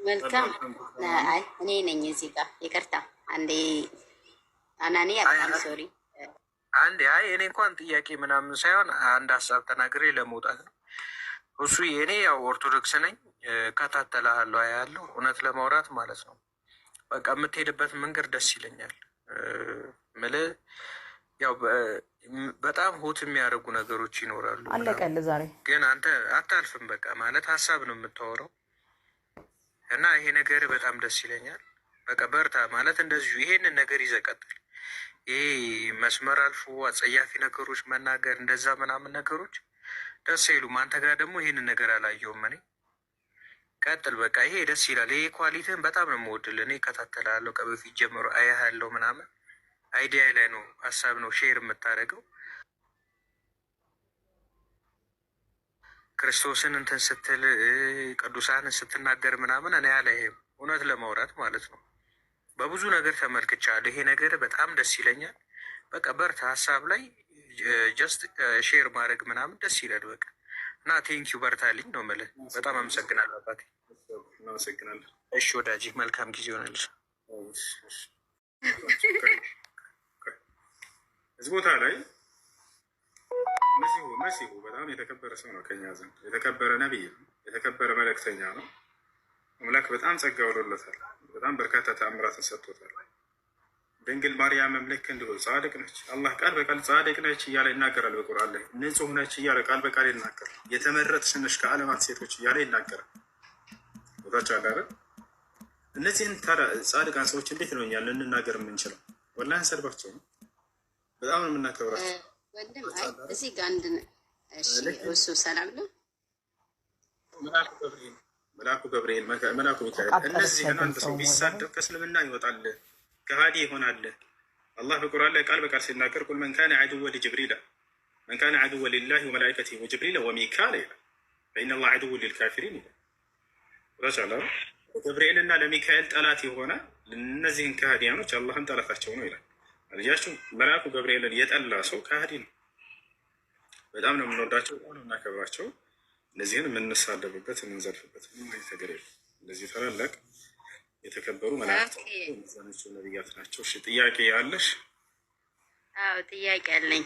መልካም። አይ እኔ ነኝ እዚህ ጋር ይቅርታ። አንዴ አናንያ በጣም ሶሪ። አንዴ አይ እኔ እንኳን ጥያቄ ምናምን ሳይሆን አንድ ሀሳብ ተናግሬ ለመውጣት ነው። እሱ የእኔ ያው ኦርቶዶክስ ነኝ፣ እከታተልሃለሁ፣ አያለሁ እውነት ለማውራት ማለት ነው። በቃ የምትሄድበት መንገድ ደስ ይለኛል። ምልህ ያው በጣም ሆት የሚያደርጉ ነገሮች ይኖራሉ። አለቀልህ ዛሬ ግን አንተ አታልፍም። በቃ ማለት ሀሳብ ነው የምታወራው እና ይሄ ነገር በጣም ደስ ይለኛል። በቃ በርታ ማለት እንደዚሁ ይሄንን ነገር ይዘቀጥል። ይሄ መስመር አልፎ አጸያፊ ነገሮች መናገር እንደዛ ምናምን ነገሮች ደስ አይሉም። አንተ ጋር ደግሞ ይሄንን ነገር አላየውም። እኔ ቀጥል፣ በቃ ይሄ ደስ ይላል። ይሄ ኳሊቲን በጣም ነው የምወድልህ። እኔ እከታተልሃለሁ ከበፊት ጀምሮ አያሃለሁ ምናምን አይዲያ ላይ ነው ሀሳብ ነው ሼር የምታደርገው። ክርስቶስን እንትን ስትል ቅዱሳንን ስትናገር ምናምን እኔ ያላይም እውነት ለማውራት ማለት ነው። በብዙ ነገር ተመልክቻለሁ። ይሄ ነገር በጣም ደስ ይለኛል። በቃ በርታ፣ ሀሳብ ላይ ጀስት ሼር ማድረግ ምናምን ደስ ይላል። በቃ እና ቴንኪዩ በርታልኝ ነው የምልህ። በጣም አመሰግናለሁ አባቴ። እናመሰግናለን። እሺ ወዳጅ መልካም ጊዜ ሆነልሽ። እዚህ ቦታ ላይ መሲሁ በጣም የተከበረ ሰው ነው። ከኛ ዘንድ የተከበረ ነቢይ ነው። የተከበረ መልእክተኛ ነው። አምላክ በጣም ጸጋ ወዶለታል። በጣም በርካታ ተአምራትን ሰጥቶታል። ድንግል ማርያምም ልክ እንዲሁ ጻድቅ ነች። አላህ ቃል በቃል ጻድቅ ነች እያለ ይናገራል። በቁርአን ላይ ንጹህ ነች እያለ ቃል በቃል ይናገራል። የተመረጥሽ ነሽ ከዓለማት ሴቶች እያለ ይናገራል። ቦታች አላረ እነዚህን ጻድቃን ሰዎች እንዴት ነው እኛ ልንናገር የምንችለው? ወላሂ እንሰድባቸው ነው። በጣም ነው የምናከብራቸው። ወንድም አይ እዚህ ጋር አንድ እሱ ሰላም ነው። መልአኩ ገብርኤል፣ መልአኩ ሚካኤል እነዚህን አንድ ሰው ቢሳደብ ከእስልምና ይወጣል፣ ከሃዲ ይሆናል። አላህ በቁርአን ላይ ቃል በቃል ሲናገር ቁል መን ካነ ዐዱወ ሊጅብሪል መን ካነ ዐዱወ ሊላሂ ወመላኢከቲሂ ወጅብሪል ወሚካኤል ይላል። ፈኢነላህ ዐዱወ ሊልካፊሪን ይላል። ረቻላ ገብርኤልና ለሚካኤል ጠላት የሆነ እነዚህን ከሃዲያኖች አላህን ጠላታቸው ነው ይላል። ልጃችሁ መልአኩ ገብርኤልን የጠላ ሰው ከሃዲ ነው። በጣም ነው የምንወዳቸው፣ በጣም ነው የምናከብራቸው። እነዚህን የምንሳደብበት የምንዘልፍበት ነገር የለም። እነዚህ ታላላቅ የተከበሩ መላእክት ነቢያት ናቸው። እሺ ጥያቄ አለሽ? አዎ ጥያቄ አለኝ።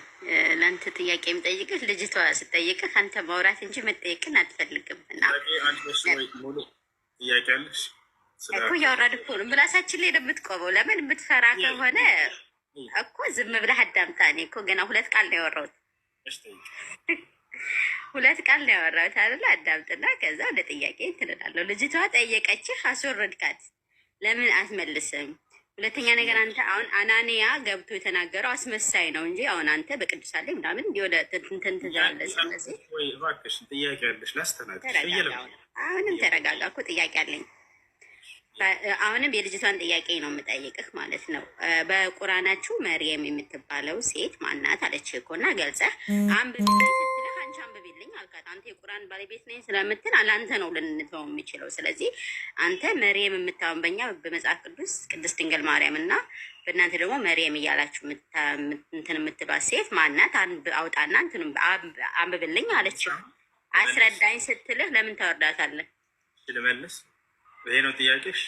ለአንተ ጥያቄ የምጠይቅህ ልጅቷ ስጠይቅህ አንተ ማውራት እንጂ መጠየቅን አትፈልግም እና ሙሉ ጥያቄ አለሽ እኮ እያወራን እኮ ነው። ምላሳችን ላይ ነው የምትቆመው። ለምን የምትፈራ ከሆነ እኮ ዝም ብለህ አዳምጣ። እኔ እኮ ገና 2 ቃል ነው ያወራሁት። 2 ቃል ነው ያወራሁት አይደለ? አዳምጥና ከዛ ወደ ጥያቄ ትልላለሁ። ልጅቷ ጠየቀችህ፣ አስወረድካት። ለምን አትመልስም? ሁለተኛ ነገር አንተ አሁን አናንያ ገብቶ የተናገረው አስመሳይ ነው እንጂ አሁን አንተ በቅዱሳን ላይ ምናምን እንዲወደ እንትን ትላለህ። ስለዚህ እባክሽ ጥያቄ ያለሽ ላስተናግድ። አሁንም ተረጋጋ እኮ ጥያቄ አለኝ። አሁንም የልጅቷን ጥያቄ ነው የምጠይቅህ ማለት ነው። በቁራናችሁ መርየም የምትባለው ሴት ማናት አለችህ እኮ እና ገልጸህ አንብቢልኝ ስትልህ አንቺ አንብቢልኝ አልካት። አንተ የቁራን ባለቤት ነኝ ስለምትል ለአንተ ነው ልንተው የሚችለው። ስለዚህ አንተ መርየም የምታውን በኛ በመጽሐፍ ቅዱስ ቅድስት ድንግል ማርያም እና በእናንተ ደግሞ መርየም እያላችሁ እንትን የምትሏት ሴት ማናት? አውጣና እንትን አንብብልኝ አለችህ። አስረዳኝ ስትልህ ለምን ታወርዳታለህ? ልመልስ ይሄ ነው ጥያቄሽ?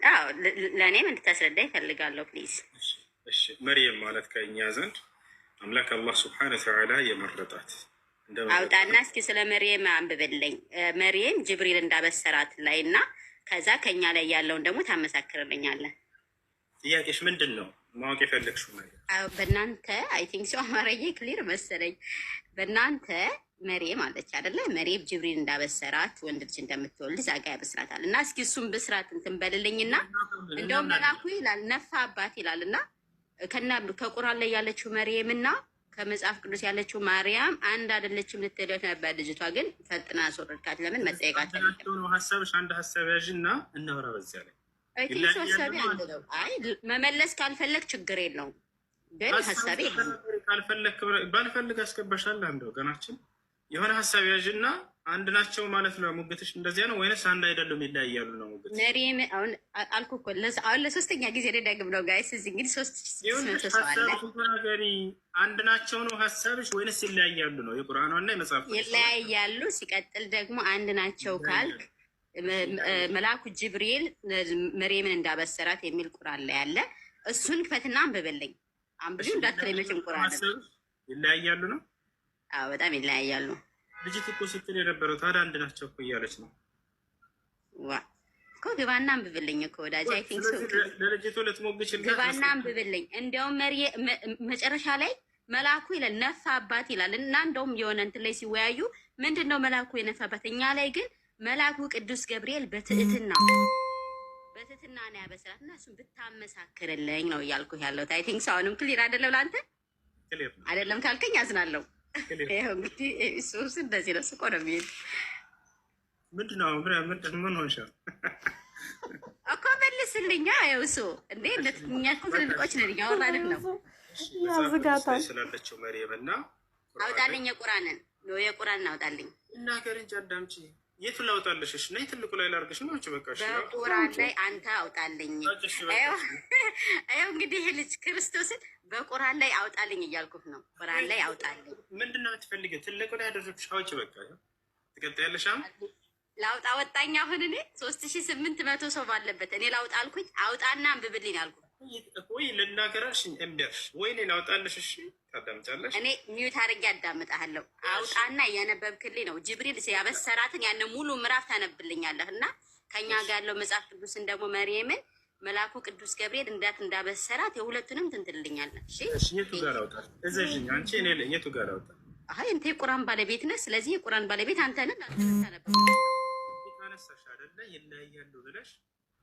አዎ ለእኔም እንድታስረዳ ይፈልጋለሁ ፕሊዝ። እሺ መርየም ማለት ከእኛ ዘንድ አምላክ አላህ ስብሐነ ወተዓላ የመረጣት አውጣና እስኪ ስለ መርየም አንብብልኝ። መርየም ጅብሪል እንዳበሰራት ላይ እና ከዛ ከኛ ላይ ያለውን ደግሞ ታመሳክርልኛለን። ጥያቄሽ ምንድን ነው? ማወቅ የፈለግሽው ነገር በእናንተ አይ ቲንክ ሰው አማርዬ ክሊር መሰለኝ። በእናንተ መርየም አለች አይደለ? መርየም ጅብሪል እንዳበሰራት ወንድ ልጅ እንደምትወልድ ዛጋ ያበስራታል። እና እስኪ እሱም ብስራት እንትን በልልኝና እንደውም መላኩ ይላል ነፋ አባት ይላል እና ከቁርአን ላይ ያለችው መርየም እና ከመጽሐፍ ቅዱስ ያለችው ማርያም አንድ አይደለችም ልትለው ነበር። ልጅቷ ግን ፈጥና አስወረድካት። ለምን መጠየቃት ነው? ሀሳብሽ አንድ ሀሳብ ያዥና እናወራ በዚያ ላይ ሀሳቤ አንድ ነው። አይ መመለስ ካልፈለግ ችግር የለውም። ግን ሀሳቤ ካልፈለግ ባልፈልግ አስገባሻለሁ። አንድ ወገናችን የሆነ ሀሳብ ያዥና አንድ ናቸው ማለት ነው። ሙግትሽ እንደዚያ ነው ወይንስ አንድ አይደሉም ይለያያሉ ነው ሙግት? መርየም አሁን አልኩ እኮ አሁን ለሶስተኛ ጊዜ ደግም ነው ጋይስ። እዚህ እንግዲህ 3 ሰው አለ። አንድ ናቸው ነው ሀሳብሽ ወይንስ ይለያያሉ ነው? የቁርአኗና የመጽሐፍ ይለያያሉ። ሲቀጥል ደግሞ አንድ ናቸው ካልክ መልአኩ ጅብሪል መርየምን እንዳበሰራት የሚል ቁርአን ላይ ያለ እሱን ክፈትና አንብብልኝ። አንብቢው እንዳትለኝ መቼም ቁርአን ይለያያሉ ነው። አዎ በጣም ይለያያሉ። ልጅት እኮ ስትል የነበረው ታዲያ አንድ ናቸው እኮ እያለች ነው። ዋ እኮ ግባና አንብብልኝ እኮ ወዳጅ። አይ ቲንክ ሶ ለልጅቱ ልትሞግችል ግባና አንብብልኝ። እንዲያውም መጨረሻ ላይ መልአኩ ይላል ነፋባት ይላል እና እንደውም የሆነ እንትን ላይ ሲወያዩ ምንድን ነው መልአኩ የነፋባት? እኛ ላይ ግን መልአኩ ቅዱስ ገብርኤል በትህትና ነው ያበሰራት እና እሱን ብታመሳክርልኝ ነው እያልኩ ያለሁት። አይ ቲንክ አሁንም ክሊር አይደለም ለአንተ አይደለም ካልከኝ አዝናለሁ። ይኸው እንግዲህ እሱስ እንደዚህ ነው ስቆ ነው የሚሄድ። ምንድን ነው ምን ሆንሽ እኮ መልስልኛ። ይኸው እሱ እንዴ እኛ እኮ ትልልቆች ነን እያወራን ነው። ስላለችው መርየም እና አውጣልኝ የቁራንን አውጣልኝ እና ሀገር እንጂ አዳምጪ። የቱ ላውጣልሽ? እሺ ነይ ትልቁ ላይ ላርግሽ ነው እንጂ በቃ እሺ በቁራን ላይ አንተ አውጣልኝ። ይኸው እንግዲህ ይሄ ልጅ ክርስቶስን በቁራን ላይ አውጣልኝ እያልኩት ነው። ቁራን ላይ አውጣልኝ። ምንድን ነው የምትፈልጊው? ትልቁ ላይ ያደረግሽ አውጪ። በቃ ትቀጥያለሽ። ላውጣ ወጣኝ። አሁን እኔ 3800 ሰው ባለበት እኔ ላውጣ አልኩኝ። አውጣና አንብብልኝ አልኩት። ወይ ልናገራሽ እምቢያሽ ወይ እኔ ላውጣልሽ። እሺ ታዳምጫለሽ? እኔ ሚዩት አድርጌ አዳምጣለሁ። አውጣና እያነበብክልኝ ነው። ጅብሪል ያበሰራትን ያን ሙሉ ምዕራፍ ታነብልኛለህ እና ከኛ ጋር ያለው መጽሐፍ ቅዱስን ደግሞ መርየምን መልአኩ ቅዱስ ገብርኤል እንዳበሰራት የሁለቱንም ትንትልኛለህ። እሺ የቱ ጋር አውጣ? እዘዥኝ አንቺ። እኔ የቱ ጋር አውጣ? አይ እንተ የቁርአን ባለቤት ነህ። ስለዚህ የቁርአን ባለቤት አንተ ነህ። ታነሳሽ አይደለ? ይለያያሉ ብለሽ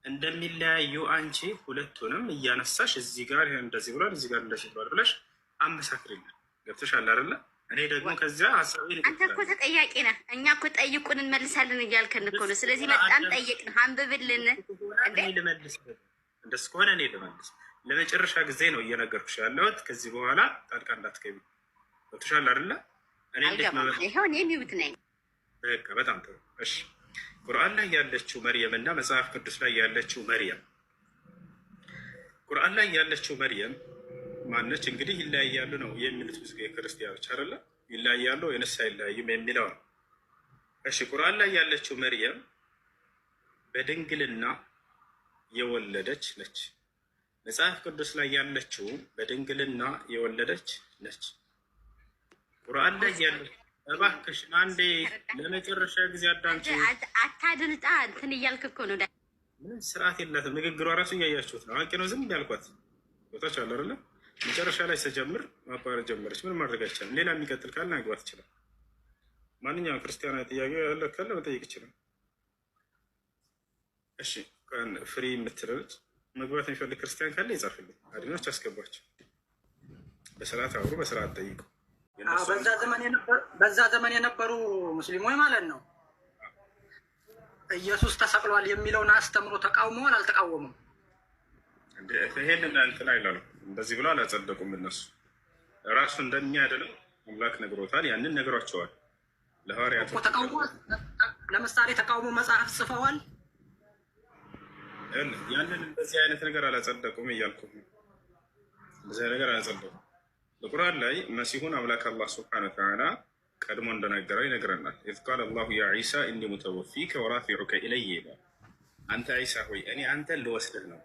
እንደሚለያዩ አንቺ ሁለቱንም እያነሳሽ እዚህ ጋር እንደዚህ ብሏል፣ እዚህ ጋር እንደዚህ ብሏል ብለሽ አመሳክሪልን። ገብተሻል አይደለ? እኔ ደግሞ ከዚያ ሀሳቤን አንተ እኮ ተጠያቂ ነህ። እኛ እኮ ጠይቁን እንመልሳለን እያልከን እኮ ነው። ስለዚህ በጣም ጠይቅን፣ አንብብልን። ልመልስ እንደሱ ከሆነ እኔ ልመልስ። ለመጨረሻ ጊዜ ነው እየነገርኩሽ ያለሁት። ከዚህ በኋላ ጣልቃ እንዳትገቢ። ገብተሻል አይደለ? እኔ ይኸው እኔ ሚውት ነኝ። በቃ በጣም ጥሩ። እሺ ቁርአን ላይ ያለችው መርየም እና መጽሐፍ ቅዱስ ላይ ያለችው መርየም። ቁርአን ላይ ያለችው መርየም ማነች? እንግዲህ ይለያያሉ ነው የሚሉት ብዙ ክርስቲያኖች አይደለ? ይለያያሉ ወይንስ አይለያዩም የሚለው ነው። እሺ ቁርአን ላይ ያለችው መርየም በድንግልና የወለደች ነች። መጽሐፍ ቅዱስ ላይ ያለችው በድንግልና የወለደች ነች። ቁርአን ላይ ያለችው እባክሽ አንዴ ለመጨረሻ ጊዜ አዳምጪ። አታድልጣ እንትን እያልክ እኮ ነው። ምንም ስርዓት የላትም። ንግግሯ ራሱ እያያችሁት ነው። አውቄ ነው ዝም ያልኳት። ቦታች አለ አይደለ? መጨረሻ ላይ ስጀምር ማቋረጥ ጀመረች። ምን ማድረግ አይቻልም። ሌላ የሚቀጥል ካለ ማግባት ይችላል። ማንኛውም ክርስቲያናዊ ጥያቄ ያለ ካለ መጠየቅ ይችላል። እሺ ፍሪ የምትለች መግባት የሚፈልግ ክርስቲያን ካለ ይጻፍልኝ። አድኖች አስገባቸው። በስርዓት አውሩ፣ በስርዓት ጠይቁ። በዛ ዘመን የነበሩ ሙስሊሞች ማለት ነው ኢየሱስ ተሰቅሏል የሚለውን አስተምሮ ተቃውመዋል? አልተቃወሙም? ይሄንን እንትን አይላሉ። እንደዚህ ብሎ አላጸደቁም። እነሱ ራሱ እንደሚያድነው አምላክ ነግሮታል። ያንን ነግሯቸዋል ለሐዋርያቱ። ለምሳሌ ተቃውሞ መጽሐፍ ጽፈዋል። ያንን እንደዚህ አይነት ነገር አላጸደቁም እያልኩ እንደዚህ ነገር አላጸደቁም። በቁርአን ላይ መሲሁን አምላክ አላህ ስብሐነሁ ወተዓላ ቀድሞ እንደነገረው ይነግረናል። ኢዝ ቃለ አላሁ ያ ዒሳ ኢኒ ሙተወፊከ ወራፊዑከ ኢለየ ይላል። አንተ ዒሳ ሆይ እኔ አንተን ልወስድህ ነው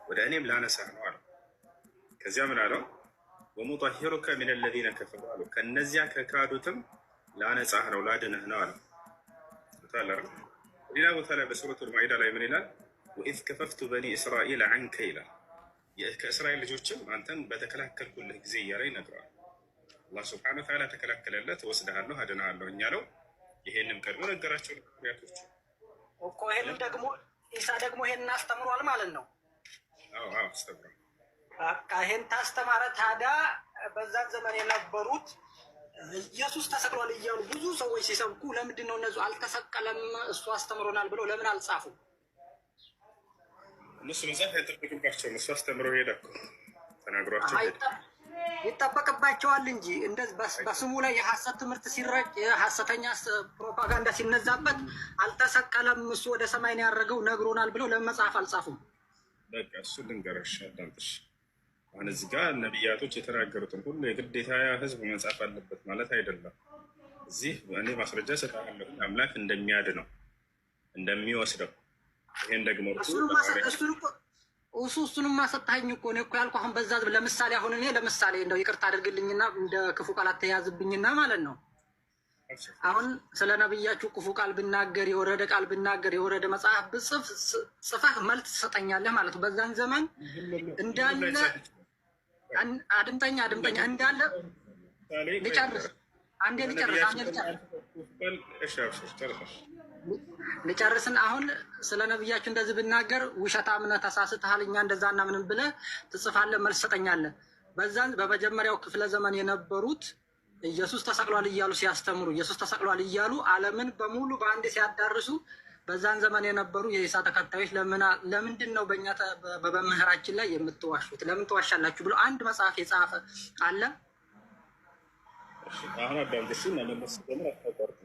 ወደ እኔም ላነሳህ ነው አለው። ከዚያ ምን አለው? ወሙጠሂሩከ ሚነ ለዚነ ከፈሩ አለው። ከእነዚያ ከካዱትም ላነጻህ ነው ላድንህ ነው አለው። ሌላ ቦታ ላይ በሱረቱል ማኢዳ ላይ ምን ይላል? ወኢዝ ከፈፍቱ በኒ እስራኤል ዐንከ ይላል። ከእስራኤል ልጆችም አንተን በተከላከልኩልህ ጊዜ እያለ ይነግረዋል። አላህ ስብሐነሁ ወተዓላ ተከላከለለት፣ ወስድሃለሁ፣ አድንሃለሁ እኛለው። ይሄንም ቀድሞ ነገራቸው ነቢያቶች እኮ። ይሄንም ደግሞ ኢሳ ደግሞ ይሄንን አስተምሯል ማለት ነው። አዎ አስተምሯል። በቃ ይሄን ታስተማረ። ታዲያ በዛን ዘመን የነበሩት ኢየሱስ ተሰቅሏል እያሉ ብዙ ሰዎች ሲሰብኩ ለምንድን ነው እነሱ አልተሰቀለም እሱ አስተምሮናል ብለው ለምን አልጻፉም? እነሱ መጽሐፍ አይጠበቅባቸውም። እሱ አስተምረው ሄደ እኮ ተናግሯቸው ይጠበቅባቸዋል እንጂ እንደዚህ በስሙ ላይ የሐሰት ትምህርት ሲረጭ የሐሰተኛ ፕሮፓጋንዳ ሲነዛበት አልተሰቀለም እሱ ወደ ሰማይ ነው ያደረገው ነግሮናል ብለው ለምን መጽሐፍ አልጻፉም? በቃ እሱ ልንገረሽ አዳምጥሽ። አሁን እዚህ ጋር ነቢያቶች የተናገሩትን ሁሉ የግዴታ ህዝብ መጻፍ አለበት ማለት አይደለም። እዚህ እኔ ማስረጃ ሰጣለሁ አምላክ እንደሚያድነው እንደሚወስደው ይሄን ደግሞ እሱንም ማሰጣኝ እኮ ነው እኮ ያልኩህ። አሁን በዛ ለምሳሌ አሁን እኔ ለምሳሌ እንደው ይቅርታ አድርግልኝና እንደ ክፉ ቃል አትያዝብኝና ማለት ነው። አሁን ስለ ነብያችሁ ክፉ ቃል ብናገር የወረደ ቃል ብናገር የወረደ መጽሐፍ ብጽፍ ጽፈህ መልስ ትሰጠኛለህ ማለት ነው። በዛን ዘመን እንዳለ አድምጠኛ እንዳለ ልጨርስ ልጨርስን አሁን ስለ ነብያችሁ እንደዚህ ብናገር ውሸታም ነህ፣ ተሳስተሃል፣ እኛ እንደዛና ምንም ብለህ ትጽፋለህ፣ መልስ ትሰጠኛለህ። በዛን በመጀመሪያው ክፍለ ዘመን የነበሩት ኢየሱስ ተሰቅሏል እያሉ ሲያስተምሩ ኢየሱስ ተሰቅሏል እያሉ ዓለምን በሙሉ በአንድ ሲያዳርሱ በዛን ዘመን የነበሩ የኢሳ ተከታዮች ለምንድን ነው በእኛ በመምህራችን ላይ የምትዋሹት? ለምን ትዋሻላችሁ ብሎ አንድ መጽሐፍ የጻፈ አለ? አሁን አዳምጥሽ እና ለምስ ደግሞ አታቋርጡ።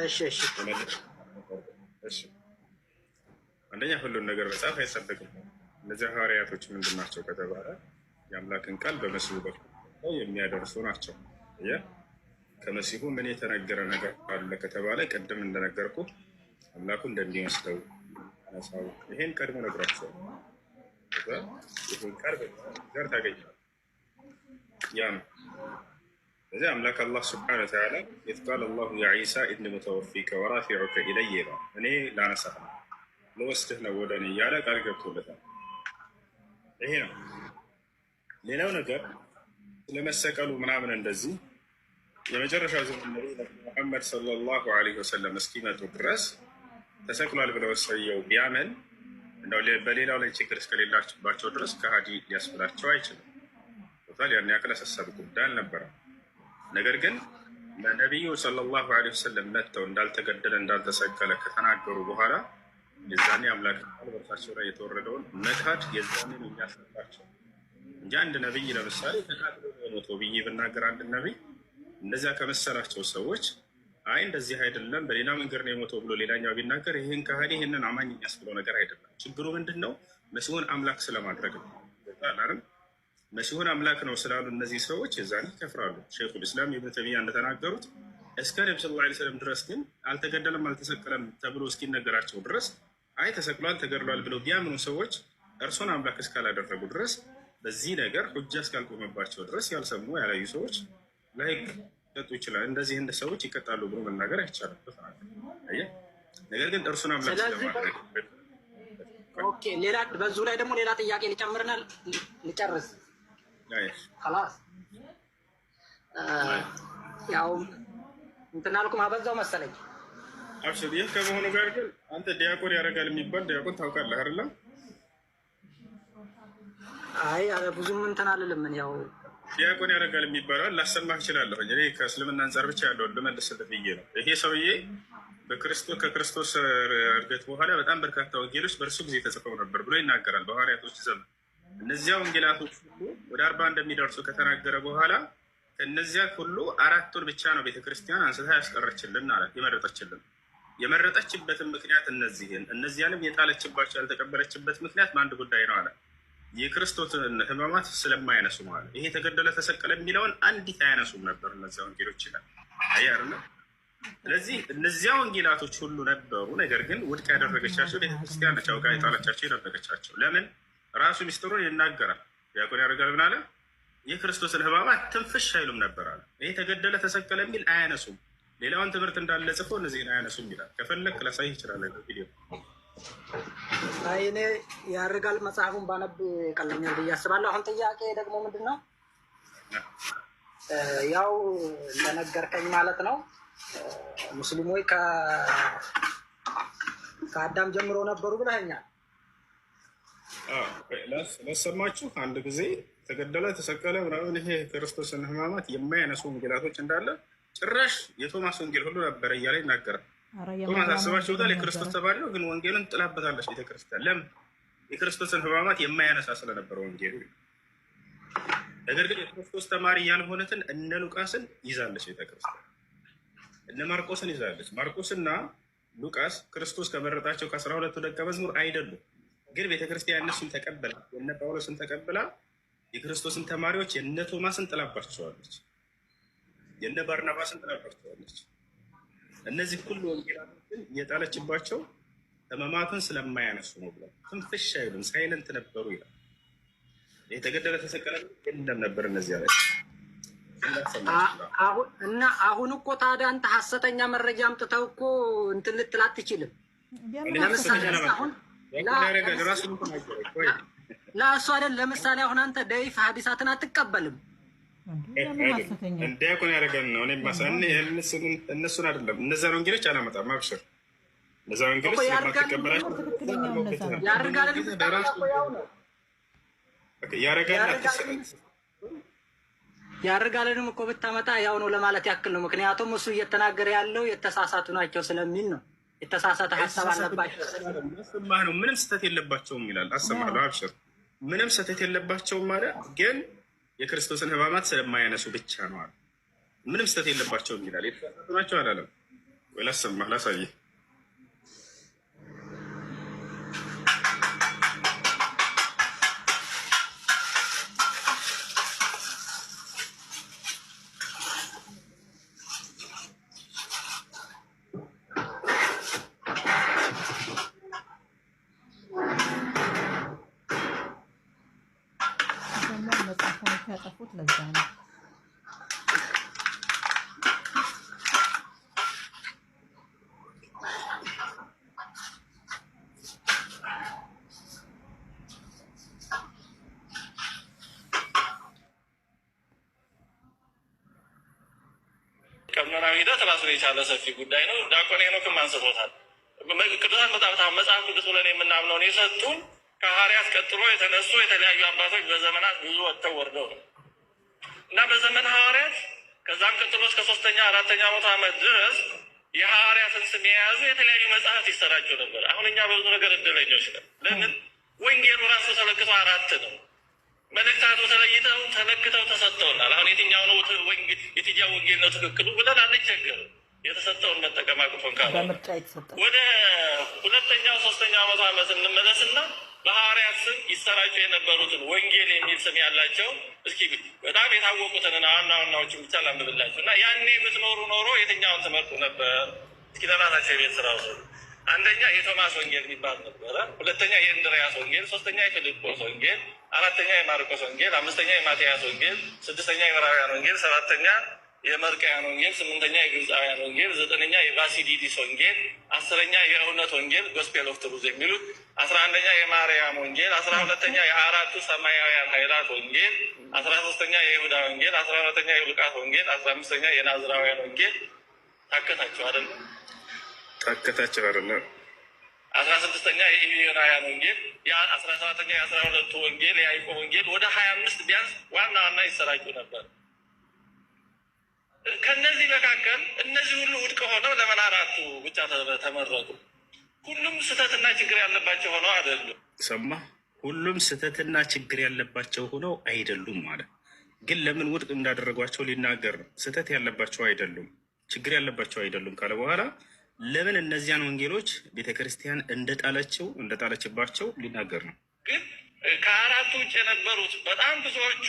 እሺ አንደኛ ሁሉን ነገር መጽሐፍ አይጸድቅም። እነዚህ ሐዋርያቶች ምንድን ናቸው ከተባለ የአምላክን ቃል በመሲሁ በኩል የሚያደርሱ ናቸው። ከመሲሁ ምን የተነገረ ነገር አለ ከተባለ ቅድም እንደነገርኩ አምላኩ እንደሚወስደው ነሳው ይሄን ቀድሞ ነግራቸዋል። ይሄን ቃል ጋር ታገኛል። ያም ስለዚህ አምላክ አላህ ስብሐነሁ ወተዓላ ኢዝ ቃለ አላሁ ያ ዒሳ ኢኒ ሙተወፊከ ወራፊዑከ ኢለየ ይላል። እኔ ላነሳህ ነው ልወስድህ ነው ወደ እኔ እያለ ቃል ገብቶለታል። ይሄ ነው። ሌላው ነገር ስለመሰቀሉ ምናምን እንደዚህ የመጨረሻ ዘመን ነብዩ ሙሐመድ ሰለላሁ ዐለይሂ ወሰለም እስኪመጡ ድረስ ተሰቅሏል ብለው ሰየው ቢያመን እንደው በሌላው ላይ ችግር እስከሌላችባቸው ድረስ ከሃዲ ሊያስብላቸው አይችልም። ቶታል ያን ያቀለሰሰብ ጉዳይ አልነበረም። ነገር ግን ለነቢዩ ሰለላሁ ዐለይሂ ወሰለም መጥተው እንዳልተገደለ እንዳልተሰቀለ ከተናገሩ በኋላ የዛኔ አምላክ በእርሳቸው ላይ የተወረደውን መካድ የዛኔ የሚያስነባቸው እንጂ አንድ ነቢይ ለምሳሌ ተቃጥሎ ሞቶ ብዬ ብናገር አንድ ነቢይ እንደዚያ ከመሰላቸው ሰዎች አይ እንደዚህ አይደለም በሌላ መንገድ ነው የሞተው ብሎ ሌላኛው ቢናገር ይህን ከሃዲ ይህንን አማኝ የሚያስብለው ነገር አይደለም። ችግሩ ምንድን ነው? መሲሁን አምላክ ስለማድረግ ነው። መሲሁን አምላክ ነው ስላሉ እነዚህ ሰዎች የዛኔ ይከፍራሉ። ሸይኹል ኢስላም ኢብኑ ተይሚያ እንደተናገሩት እስከ ነቢ ሰለላሁ ዐለይሂ ወሰለም ድረስ ግን አልተገደለም አልተሰቀለም ተብሎ እስኪነገራቸው ድረስ አይ ተሰቅሏል ተገድሏል ብለው ቢያምኑ ሰዎች እርሱን አምላክ እስካላደረጉ ድረስ በዚህ ነገር ሁጃ እስካልቆመባቸው ድረስ ያልሰሙ ያላዩ ሰዎች ለህግ ሊቀጡ ይችላል። እንደዚህ እንደ ሰዎች ይቀጣሉ ብሎ መናገር አይቻልም። ነገር ግን እርሱን አምላክ ስለማድረግ ኦኬ። ሌላ በዙ ላይ ደግሞ ሌላ ጥያቄ ሊጨምርና ልጨርስ። خلاص ያው እንትን አልኩ ማበዛው መሰለኝ። አብሽር። ይህ ከመሆኑ ጋር ግን አንተ ዲያቆን ያደርጋል የሚባል ዲያቆን ታውቃለህ አይደለም? አይ ብዙም እንትን አልልም። ያው ዲያቆን ያደርጋል የሚባለው ላሰማህ እችላለሁ። እኔ ከእስልምና አንጻር ብቻ ያለውን ልመልስልህ ብዬ ነው። ይሄ ሰውዬ ከክርስቶስ እርገት በኋላ በጣም በርካታ ወንጌሎች በእርሱ ጊዜ ተጽፈው ነበር ብሎ ይናገራል። በሐዋርያቶች ዘመን እነዚያ ወንጌላቶች ሁሉ ወደ 40 እንደሚደርሱ ከተናገረ በኋላ ከእነዚያ ሁሉ 4ቱን ብቻ ነው ቤተክርስቲያን አንስታ ያስቀረችልን አላት። የመረጠችበትን ምክንያት እነዚያንም የጣለችባቸው ያልተቀበለችበት ምክንያት በአንድ ጉዳይ ነው አለ። የክርስቶስን ሕማማት ስለማያነሱ ማለት ይሄ ተገደለ ተሰቀለ የሚለውን አንዲት አያነሱም ነበር እነዚያ ወንጌሎች ይላል። አያርነ ስለዚህ እነዚያ ወንጌላቶች ሁሉ ነበሩ። ነገር ግን ውድቅ ያደረገቻቸው ቤተክርስቲያን ነች። አውቃ የጣለቻቸው የደረገቻቸው ለምን? ራሱ ሚስጥሩን ይናገራል። ዲያቆን ያደርጋል ምን አለ? የክርስቶስን ሕማማት ትንፍሽ አይሉም ነበር አለ። ይሄ ተገደለ ተሰቀለ የሚል አያነሱም። ሌላውን ትምህርት እንዳለ ጽፎ እነዚህን አያነሱም ይላል። ከፈለክ ላሳይ ይችላል ቪዲዮ። አይ እኔ ያደርጋል መጽሐፉን ባነብ ቀለኛል ብዬ አስባለሁ። አሁን ጥያቄ ደግሞ ምንድን ነው? ያው ለነገርከኝ ማለት ነው ሙስሊሞች ከአዳም ጀምሮ ነበሩ ብለኸኛል። ለሰማችሁ አንድ ጊዜ ተገደለ ተሰቀለ ምናምን ይሄ ክርስቶስን ሕማማት የማያነሱ ወንጌላቶች እንዳለ ጭራሽ የቶማስ ወንጌል ሁሉ ነበረ እያለ ይናገራል። ቶማስ አስባችሁታል? የክርስቶስ ተባለ ነው፣ ግን ወንጌልን ጥላበታለች ቤተክርስቲያን። ለምን? የክርስቶስን ሕማማት የማያነሳ ስለነበረ ወንጌሉ። ነገር ግን የክርስቶስ ተማሪ ያልሆኑትን እነ ሉቃስን ይዛለች ቤተክርስቲያን፣ እነ ማርቆስን ይዛለች። ማርቆስና ሉቃስ ክርስቶስ ከመረጣቸው ከ12ቱ ደቀ መዝሙር አይደሉም። ግን ቤተክርስቲያን እነሱን ተቀብላ የነ ጳውሎስን ተቀብላ የክርስቶስን ተማሪዎች የነ ቶማስን ጥላባቸዋለች፣ የነ ባርናባስን ጥላባቸዋለች። እነዚህ ሁሉ ወንጌላቶችን እየጣለችባቸው ህመማቱን ስለማያነሱ ነው ብለው ትንፍሽ አይሉም፣ ሳይለንት ነበሩ ይላል። የተገደለ ተሰቀለ የለም ነበር እነዚያ ላይ አሁን እኮ ታዲያ አንተ ሐሰተኛ መረጃ አምጥተው እኮ እንትን ልትል አትችልም። ለምሳሌ አሁን ለእሱ አይደል፣ ለምሳሌ አሁን አንተ ደይፍ ሀዲሳትን አትቀበልም። እንዲያውቁን ያደረገን ነው። እነሱን አይደለም እነዛን ወንጌሎች አላመጣም። አብሽር እነዛ ወንጌሎች ስለማትቀበላቸው ያደርጋልንም እኮ ብታመጣ ያው ነው ለማለት ያክል ነው። ምክንያቱም እሱ እየተናገረ ያለው የተሳሳቱ ናቸው ስለሚል ነው። የተሳሳተ ሀሳብ አለባቸው ነው። ምንም ስህተት የለባቸውም ይላል። አሰማለሁ። አብሽር ምንም ስህተት የለባቸውም ማለት ግን የክርስቶስን ህማማት ስለማያነሱ ብቻ ነው አለ። ምንም ስህተት የለባቸውም ይላል። የተሳሳቱ ናቸው አላለም ወይ? ላሰማህ፣ ላሳይህ። ያጠፉት ለዛ ነው። ቀኖናዊ ሂደት ራሱን የቻለ ሰፊ ጉዳይ ነው። ዲያቆን ሄኖክም አንስቶታል። ቅዱሳን መጽሐፍ ቅዱስ ብለን የምናምነውን የሰጡን ከሐዋርያት ቀጥሎ የተነሱ የተለያዩ አባቶች በዘመናት ብዙ ወጥተው ወርደው ነው እና በዘመን ሐዋርያት ከዛም ቀጥሎ እስከ 3ኛ 4ኛ መቶ ዓመት ድረስ የሐዋርያትን ስም የያዙ የተለያዩ መጽሐፍት ይሰራጩ ነበር። አሁን እኛ በብዙ ነገር እድለኞች ነን። ለምን? ወንጌሉ ራሱ ተለክቶ 4 ነው። መልእክታቱ ተለክተው ተሰጥተውናል። አሁን የትኛው ነው የትኛው ወንጌል ነው ትክክሉ ብለን አንቸገርም። የተሰጠውን መጠቀም አቅቶን ካለ ወደ 2ኛው 3ኛው መቶ ዓመት እንመለስና በሐዋርያት ስም ይሰራጩ የነበሩትን ወንጌል የሚል ስም ያላቸው እስኪ በጣም የታወቁትን ዋና ዋናዎችን ብቻ ላንብብላችሁ እና ያኔ ብትኖሩ ኖሮ የትኛውን ትመርጡ ነበር? እስኪ ለራሳቸው የቤት ስራ ውሰዱ። አንደኛ የቶማስ ወንጌል የሚባል ነበረ። 2ኛ የእንድርያስ ወንጌል፣ 3ኛ የፊልጶስ ወንጌል፣ 4ኛ የማርቆስ ወንጌል፣ 5ኛ የማቴያስ ወንጌል፣ 6ኛ የዕብራውያን ወንጌል፣ 7ኛ የመርቅያን ወንጌል፣ 8ኛ የግብፃውያን ወንጌል፣ 9ኛ የባሲዲዲስ ወንጌል፣ 10ኛ የእውነት ወንጌል ጎስፔል ኦፍ ትሩዝ የሚሉት፣ 11ኛ የማርያም ወንጌል፣ 12ኛ የአራቱ ሰማያውያን ኃይላት ወንጌል፣ 13ኛ የይሁዳ ወንጌል፣ 14ኛ የሉቃስ ወንጌል፣ 15ኛ የናዝራውያን ወንጌል። ታከታቸው አይደለ? ታከታቸው አይደለ? 16ኛ የኢዮናውያን ወንጌል፣ 17ኛ የ12ቱ ወንጌል፣ የያዕቆብ ወንጌል። ወደ 25 ቢያንስ ዋና ዋና ይሰራጩ ነበር። ከነዚህ መካከል እነዚህ ሁሉ ውድቅ ሆነው ለምን 4ቱ ብቻ ተመረጡ? ሁሉም ስህተትና ችግር ያለባቸው ሆነው አይደሉም። ሰማ ሁሉም ስህተትና ችግር ያለባቸው ሆነው አይደሉም ማለት ግን ለምን ውድቅ እንዳደረጓቸው ሊናገር ነው። ስህተት ያለባቸው አይደሉም፣ ችግር ያለባቸው አይደሉም ካለ በኋላ ለምን እነዚያን ወንጌሎች ቤተክርስቲያን እንደጣለችባቸው ሊናገር ነው። ግን ከ4ቱ ውጭ የነበሩት በጣም ብዙዎቹ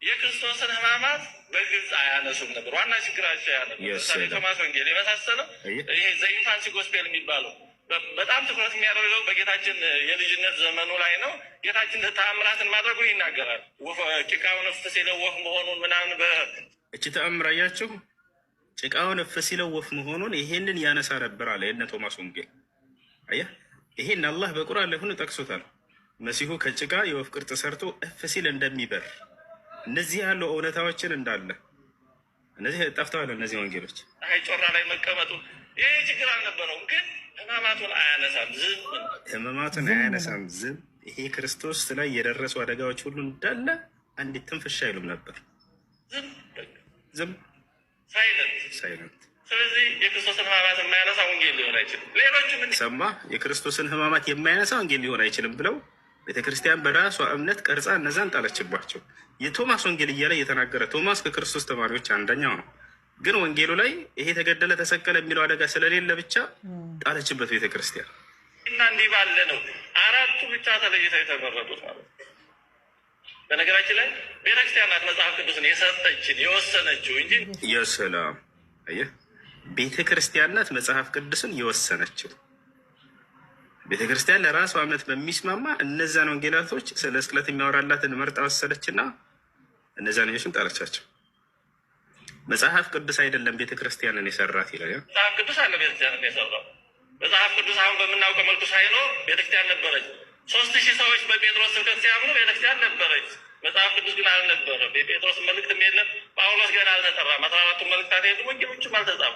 የክርስቶስን ሕማማት በግልጽ አያነሱም ነበር። ዋና ችግራቸው ያ ነበር። ለምሳሌ ቶማስ ወንጌል የመሳሰለው ይሄ ዘኢንፋንሲ ጎስፔል የሚባለው በጣም ትኩረት የሚያደርገው በጌታችን የልጅነት ዘመኑ ላይ ነው። ጌታችን ተአምራትን ማድረጉን ይናገራል። ጭቃውን እፍ ሲለው ወፍ መሆኑን ምናምን እቺ ተአምር አያችሁ፣ ጭቃውን እፍ ሲለው ወፍ መሆኑን ይሄንን ያነሳ ነበር አለ የነ ቶማስ ወንጌል። አየህ፣ ይሄን አላህ በቁርአን ላይ ሆኖ ጠቅሶታል። መሲሁ ከጭቃ የወፍ ቅርጽ ሰርቶ እፍ ሲል እንደሚበር እነዚህ ያሉ እውነታዎችን እንዳለ እነዚህ ጠፍተዋል። እነዚህ ወንጌሎች ጮራ ላይ መቀመጡ ይሄ ችግር አልነበረውም። ግን ህማማቱን አያነሳም፣ ህማማቱን አያነሳም፣ ዝም። ይሄ ክርስቶስ ላይ የደረሱ አደጋዎች ሁሉ እንዳለ አንዲት ትንፍሽ አይሉም ነበር፣ ዝም ሳይለንት። ስለዚህ የክርስቶስን ህማማት የማያነሳ ወንጌል ሊሆን አይችልም። ሌሎችም ሰማ የክርስቶስን ህማማት የማያነሳ ወንጌል ሊሆን አይችልም ብለው ቤተክርስቲያን በራሷ እምነት ቀርጻ እነዛን ጣለችባቸው። የቶማስ ወንጌል እያለ እየተናገረ ቶማስ ከክርስቶስ ተማሪዎች አንደኛው ነው። ግን ወንጌሉ ላይ ይሄ ተገደለ ተሰቀለ የሚለው አደጋ ስለሌለ ብቻ ጣለችበት ቤተክርስቲያን። እና እንዲህ ባለ ነው 4ቱ ብቻ ተለይተው የተመረጡት ማለት ነው። በነገራችን ላይ ቤተክርስቲያን ናት መጽሐፍ ቅዱስን የሰጠችን የወሰነችው እንጂ የሰላም አየህ ቤተ ክርስቲያን ናት መጽሐፍ ቅዱስን የወሰነችው። ቤተ ክርስቲያን ለራሷ እምነት በሚስማማ እነዛን ወንጌላቶች ስለ ስቅለት የሚያወራላትን መርጣ ወሰደችና እነዛን ኞችን ጣለቻቸው። መጽሐፍ ቅዱስ አይደለም ቤተ ክርስቲያንን የሰራት ይላል። መጽሐፍ ቅዱስ አለ ቤተክርስቲያንን የሰራው። መጽሐፍ ቅዱስ አሁን በምናውቀው መልኩ ሳይኖር ቤተክርስቲያን ነበረች። 3000 ሰዎች በጴጥሮስ ስብከት ሲያምኑ ቤተክርስቲያን ነበረች። መጽሐፍ ቅዱስ ግን አልነበረም። የጴጥሮስ መልእክትም የለም። ጳውሎስ ገና አልተጠራም። 14ቱ መልእክታት የሉ፣ ወንጌሎችም አልተጻፉ።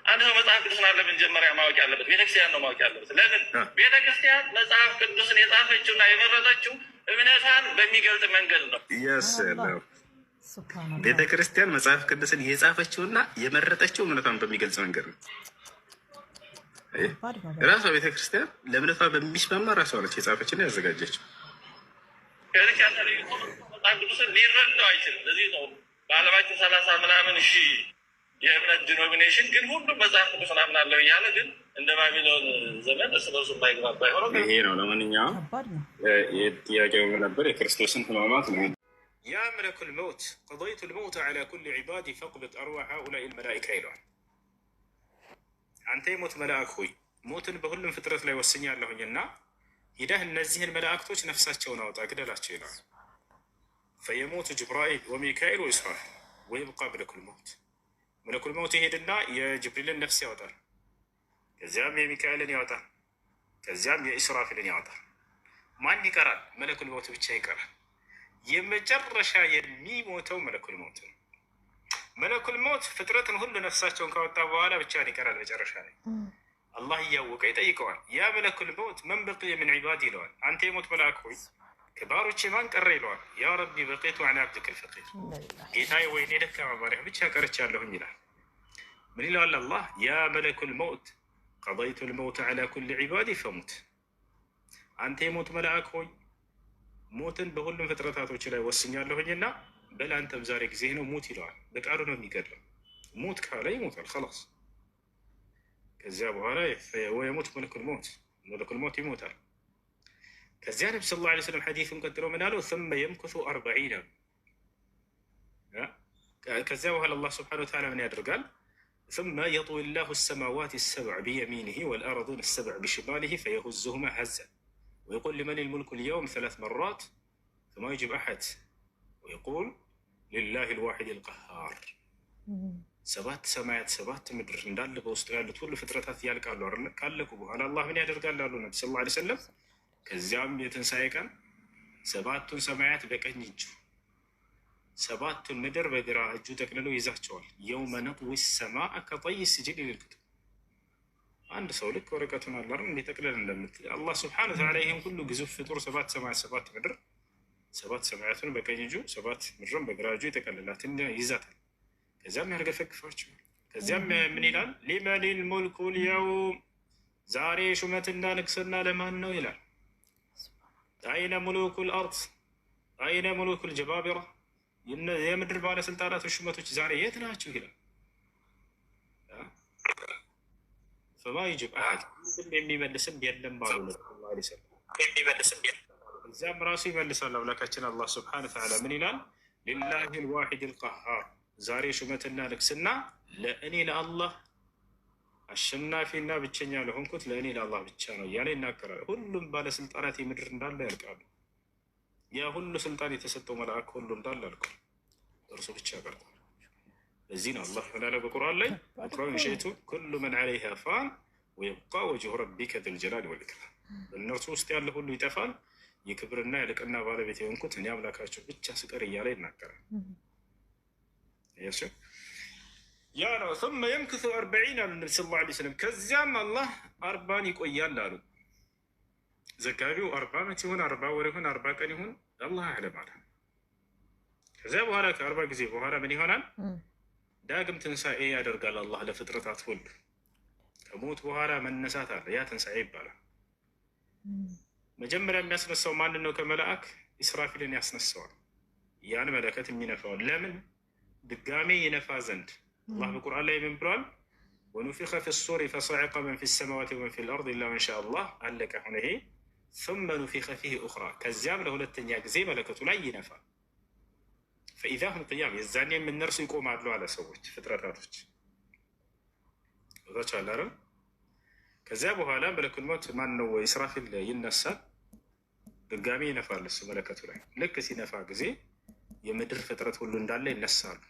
አንድ ሰው መጽሐፍ ቅዱስን አለ መጀመሪያ ማወቅ ያለበት ቤተክርስቲያን ነው ማወቅ ያለበት። ለምን ቤተክርስቲያን መጽሐፍ ቅዱስን የጻፈችውና የመረጠችው እምነቷን በሚገልጥ መንገድ ነው። ቤተ ክርስቲያን መጽሐፍ ቅዱስን የጻፈችውና የመረጠችው እምነቷን በሚገልጽ መንገድ ነው። ራሷ ቤተ ክርስቲያን ለእምነቷ በሚስማማ ራሷ ነች የጻፈችና ያዘጋጀችው። ከቤተክርስቲያን ተለይቶ መጽሐፍ ቅዱስን ሊረዳው አይችልም። ለዚህ ነው በዓለማችን 30 ምናምን ሺህ የእምነት ዲኖሚኔሽን ግን ሁሉም መጽሐፍ ቅዱስን አምናለሁ እያለ ግን እንደ ባቢሎን ዘመን እርስ በርሱ የማይግባባ አይሆንም። ይሄ ነው። ለማንኛውም ጥያቄው ነበር የክርስቶስን ሕማማት ነው። ያ መለኩል መውት ቀضይቱ ልመውት ዐላ ኩል ዒባዲ ፈቅብጥ አርዋሕ ሃኡላኢ ልመላኢካ ይለዋል። አንተ የሞት መልአክ ሆይ ሞትን በሁሉም ፍጥረት ላይ ወስኛለሁኝና ሂደህ እነዚህን መላእክቶች ነፍሳቸውን አውጣ ግደላቸው ይለዋል። ፈየሞቱ ጅብራኢል ወሚካኤል ወኢስራፊል ወይብቃ መለኩል መውት። መለኩል መውት ይሄድና የጅብሪልን ነፍስ ያወጣል፣ ከዚያም የሚካኤልን ያወጣል፣ ከዚያም የኢስራፊልን ያወጣል። ማን ይቀራል? መለኩል መውት ብቻ ይቀራል። የመጨረሻ የሚሞተው መለኩል ሞት ነው። መለኩል ሞት ፍጥረትን ሁሉ ነፍሳቸውን ካወጣ በኋላ ብቻን ይቀራል። መጨረሻ ላይ አላህ እያወቀ ይጠይቀዋል። ያ መለኩል ሞት መን በቂየ ምን ዒባዲ ይለዋል። አንተ የሞት መልአክ ሆይ ከባሮቼ ማን ቀረ ይለዋል። ያ ረቢ በቂቱ ዐን ዐብዲከ ልፈቂር፣ ጌታዬ ወይኔ ደካማ ባሪያህ ብቻ ቀርቻለሁኝ ይላል። ምን ይለዋል አላህ? ያ መለኩል ሞት ቀضይቱ ልመውት ዐላ ኩል ዒባዲ ፈሙት። አንተ የሞት መልአክ ሆይ ሞትን በሁሉም ፍጥረታቶች ላይ ወስኛለሁኝና በል አንተም ዛሬ ጊዜ ነው ሙት ይለዋል። በቃሉ ነው የሚገድለው። ሙት ካለ ይሞታል ኸላስ። ከዚያ በኋላ የሞት መለኩል ሞት ይሞታል። ከዚያ ነቢ ሰለላሁ ዐለይሂ ወሰለም ሐዲሱን ቀጥለው ምን አለው? ثم يمكث 40 ከዚያ በኋላ አላህ ሱብሓነሁ ወተዓላ ምን ያደርጋል? ثم يطوي الله السماوات السبع بيمينه والأرضين السبع بشماله فيهزهما هزا ويقول لمن الملك اليوم 3 مرات ثم يجب أحد ويقول لله الواحد القهار። 7 ሰማያት 7 ምድር እንዳለ በውስጡ ያሉት ሁሉ ፍጥረታት ያልቃሉ አይደል? ካለቁ በኋላ አላህ ምን ያደርጋል አሉ ነቢ ሰለላሁ ዐለይሂ ወሰለም። ከዚያም የትንሣኤ ቀን 7ቱን ሰማያት በቀኝ እጁ 7ቱን ምድር በግራ እጁ ጠቅልሎ ይዛቸዋል። የውመ ነጥዊ ሰማአ ከጠይ ሲጅል ልልክቱብ። አንድ ሰው ልክ ወረቀቱን አላር እንዲጠቅልል እንደምትል አላህ ሱብሓነሁ ወተዓላ ይህን ሁሉ ግዙፍ ፍጡር 7 ሰማያት 7 ምድር 7 ሰማያትን በቀኝ እጁ 7 ምድርን በግራ እጁ የጠቀልላትን ይዛታል። ከዚያም ያርገፈግፋቸዋል። ከዚያም ምን ይላል? ሊመኒል ሙልኩ ልየውም፣ ዛሬ ሹመትና ንግስና ለማን ነው ይላል። አይነ ሙሉኩ ልአርድ አይነ ሙሉኩ ልጀባቢራ፣ የምድር ባለስልጣናት ሹመቶች ዛሬ የት ናቸው ይላል። ፈማ ይጅብ አሐድ፣ የሚመልስም የለም ባሉ የሚመልስም የለም። እዚያም ራሱ ይመልሳል አምላካችን አላህ ሱብሓነሁ ወተዓላ ምን ይላል? ሊላሂ ልዋሒድ ልቀሃር፣ ዛሬ ሹመትና ንግስና ለእኔ ለአላህ አሸናፊና ብቸኛ ለሆንኩት ለእኔ ለአላህ ብቻ ነው እያለ ይናገራል። ሁሉም ባለስልጣናት የምድር እንዳለ ያልቃሉ። ያ ሁሉ ስልጣን የተሰጠው መልአክ ሁሉ እንዳለ አልቋል፣ እርሱ ብቻ ቀርቷል። ለዚህ ነው አላህ ምናለ በቁርአን ላይ አቅረን ሸይቱ ኩሉ መን ዐለይሃ ፋን ወየብቃ ወጅሁ ረቢከ ዘልጀላሊ ወልኢክራም፣ በእነርሱ ውስጥ ያለ ሁሉ ይጠፋል፣ የክብርና የልቅና ባለቤት የሆንኩት እኔ አምላካቸው ብቻ ስቀር እያለ ይናገራል። ያ ነው ثم يمكث 40 አሉ ነቢ ሰለላሁ ዐለይሂ ወሰለም። ከዚያም አላህ 40 ይቆያል አሉ። ዘጋቢው 40 ዓመት ይሁን 40 ወር ይሁን 40 ቀን ይሁን አላህ አዕለም አለ። ከዚያ በኋላ ከ40 ጊዜ በኋላ ምን ይሆናል? ዳግም ትንሣኤ ያደርጋል አላህ ለፍጥረታት ሁሉ። ከሞት በኋላ መነሳት አለ። ያ ትንሣኤ ይባላል። መጀመሪያ የሚያስነሳው ማንን ነው? ከመላእክ ኢስራፊልን ያስነሳዋል። ያን መለከት የሚነፋውን ለምን? ድጋሜ ይነፋ ዘንድ። አላህ በቁርአን ላይ ምን ብሏል? ወኑፊኸ ፊ ሱሪ ፈሰዒቀ መን ፊ ሰማዋት ወመን ፊ ልአርድ ኢላ መን ሻ አላህ። አለቀ። ሆነ ይሄ ثم ኑፊኸ ፊህ ኡኽራ፣ ከዚያም ለሁለተኛ ጊዜ መለከቱ ላይ ይነፋል። ፈኢዛ ሁም ቅያም፣ የዛኔም እነርሱ ይቆማሉ አለ ሰዎች ፍጥረታቶች። ቦታቸው አላረም። ከዚያ በኋላ መለኩል ሞት ማን ነው ኢስራፊል ይነሳል፣ ድጋሚ ይነፋል እሱ መለከቱ ላይ። ልክ ሲነፋ ጊዜ የምድር ፍጥረት ሁሉ እንዳለ ይነሳሉ።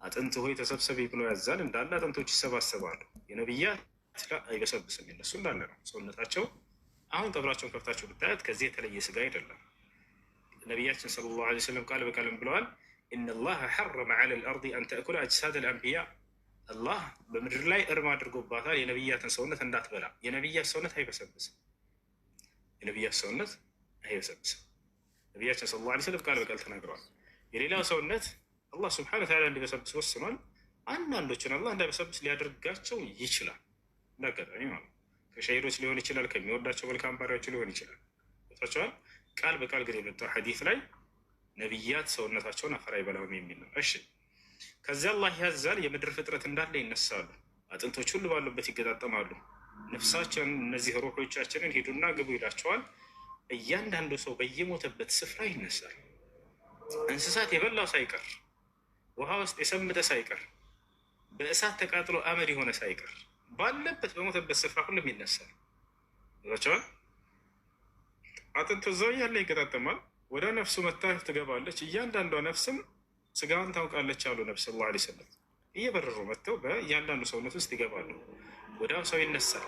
አጥንት ሆይ ተሰብሰቢ ብሎ ያዛል። እንዳለ አጥንቶች ይሰባሰባሉ። የነቢያት አይበሰብስም፣ የነሱ እንዳለ ነው ሰውነታቸው። አሁን ቀብራቸውን ከፍታቸው ብታያት ከዚህ የተለየ ስጋ አይደለም። ነቢያችን ሰለላሁ ዐለይሂ ወሰለም ቃል በቃልም ብለዋል፣ ኢነላሀ ሐረመ ዐለል አርዲ አን ተእኩለ አጅሳደል አንቢያ። አላህ በምድር ላይ እርም አድርጎባታል የነቢያትን ሰውነት እንዳትበላ። የነቢያት ሰውነት አይበሰብስም፣ የነቢያት ሰውነት አይበሰብስም። ነቢያችን ሰለላሁ ዐለይሂ ወሰለም ቃል በቃል ተናግረዋል። የሌላው ሰውነት አላህ ስብሐነሁ ወተዓላ እንዲበሰብስ ወስኗል። አንዳንዶችን አላህ እንዳይበሰብስ ሊያደርጋቸው ይችላል። እንዳጋጣሚ ማለት ከሸሂዶች ሊሆን ይችላል፣ ከሚወዳቸው መልካም ባሪያዎች ሊሆን ይችላል። ቦታቸዋል ቃል በቃል ግን የመጣው ሐዲስ ላይ ነቢያት ሰውነታቸውን አፈር አይበላም የሚል ነው። እሺ ከዚያ አላህ ያዛል፣ የምድር ፍጥረት እንዳለ ይነሳሉ፣ አጥንቶች ሁሉ ባሉበት ይገጣጠማሉ። ነፍሳቸውን እነዚህ ሩሖቻችንን ሂዱና ግቡ ይላቸዋል። እያንዳንዱ ሰው በየሞተበት ስፍራ ይነሳል። እንስሳት የበላው ሳይቀር፣ ውሃ ውስጥ የሰመጠ ሳይቀር፣ በእሳት ተቃጥሎ አመድ የሆነ ሳይቀር ባለበት በሞተበት ስፍራ ሁሉም ይነሳል። ይላቸዋል። አጥንቱ እዛው እያለ ይገጣጠማል። ወደ ነፍሱ መታ ትገባለች። እያንዳንዷ ነፍስም ስጋዋን ታውቃለች አሉ ነቢ ሰለላሁ ዐለይሂ ወሰለም። እየበረሩ መጥተው በእያንዳንዱ ሰውነት ውስጥ ይገባሉ። ወዲያው ሰው ይነሳል።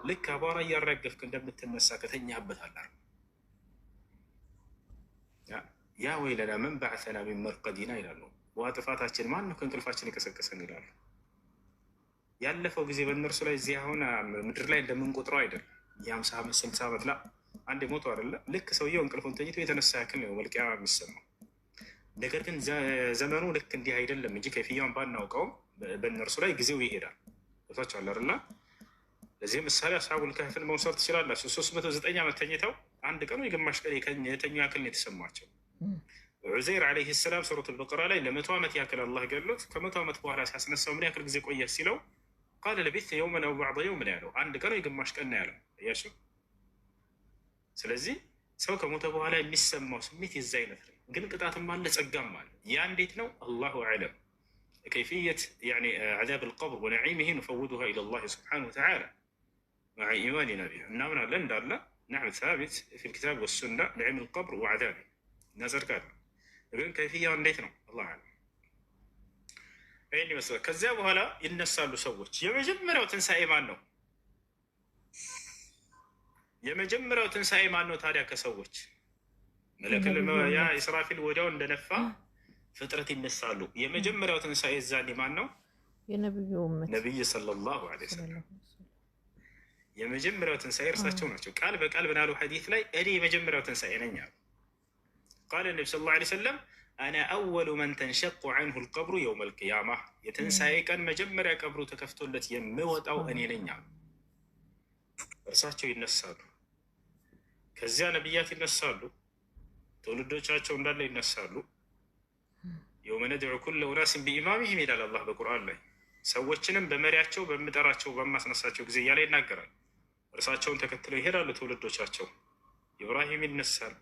ልክ አቧራ እያራገፍክ እንደምትነሳ ከተኛህበት አላ ያ ወይለና መን በዐሰና ሚን መርቀዲና ይላሉ። ዋ ጥፋታችን ማን ነው ከእንቅልፋችን የቀሰቀሰን ይላሉ። ያለፈው ጊዜ በእነርሱ ላይ እዚህ አሁን ምድር ላይ እንደምንቆጥረው አይደለም። የ50 ዓመት 60 ዓመት ላ አንድ ሞቶ አይደለ። ልክ ሰውየው እንቅልፉን ተኝቶ የተነሳ ያክል ነው መልቂያ የሚሰማው። ነገር ግን ዘመኑ ልክ እንዲህ አይደለም እንጂ ከፊያውን ባናውቀውም በእነርሱ ላይ ጊዜው ይሄዳል። ቦታቸው አለርና ለዚህ ምሳሌ አስሐቡል ከህፍን መውሰድ ትችላላችሁ። 309 ዓመት ተኝተው አንድ ቀኑ የግማሽ ቀን የተኙ ያክል ነው የተሰማቸው። ዑዘይር ዓለይሂ ሰላም ሱረቱል በቀራ ላይ ለ100 ዓመት ያክል አላህ ገሎት ከ100 ዓመት በኋላ ሲያስነሳው ምን ያክል ጊዜ ቆየ ሲለው ቃለ ለቢተ የውመን አው በዕደ የውም ነው ያለው። አንድ ቀን የግማሽ ቀን ነው ያለው። እያሱ ስለዚህ ሰው ከሞተ በኋላ የሚሰማው ስሜት የዛ አይነት ነው። ግን ቅጣትም አለ፣ ጸጋም አለ። ያ እንዴት ነው? አላሁ አዕለም። ከይፍየት ዐዛብ አልቀብር ወነዒሚሂ ንፈውዱሃ ኢለላህ ሱብሓነሁ ወተዓላ መዐ ኢማኒና ቢሃ። እናምናለን እንዳለ ነዕም ሳቢት ፊል ኪታብ ወሱና ለዕልም አልቀብር ወዐዛቢ እናጸድቃለን። ግን ከይፍያው እንዴት ነው? አላሁ አዕለም። ይህን ይመስላል። ከዚያ በኋላ ይነሳሉ ሰዎች። የመጀመሪያው ትንሣኤ ማን ነው? የመጀመሪያው ትንሣኤ ማን ነው ታዲያ? ከሰዎች መለከል ያ ኢስራፊል ወዲያው እንደነፋ ፍጥረት ይነሳሉ። የመጀመሪያው ትንሣኤ ዛኔ ማን ነው? የነብዩ ኡመት ነብይ ሰለላሁ ዐለይሂ ወሰለም። የመጀመሪያው ትንሣኤ እርሳቸው ናቸው። ቃል በቃል ብናሉ ሐዲስ ላይ እኔ የመጀመሪያው ትንሣኤ ነኝ አሉ። ቃል ነቢ ሰለላሁ ዐለይሂ ወሰለም አነ አወሉ መን ተንሸቁ ዐንሁ ልቀብሩ የውመል ቂያማ። የትንሣኤ ቀን መጀመሪያ ቀብሩ ተከፍቶለት የምወጣው እኔ ነኝ አሉ። እርሳቸው ይነሳሉ። ከዚያ ነቢያት ይነሳሉ። ትውልዶቻቸው እንዳለ ይነሳሉ። የውመ ነድዑ ኩለ ኡናሲን ቢኢማሚሂም ይላል አላህ በቁርአን ላይ። ሰዎችንም በመሪያቸው በምጠራቸው በማስነሳቸው ጊዜ እያለ ይናገራል። እርሳቸውን ተከትለው ይሄዳሉ ትውልዶቻቸው። ኢብራሂም ይነሳል።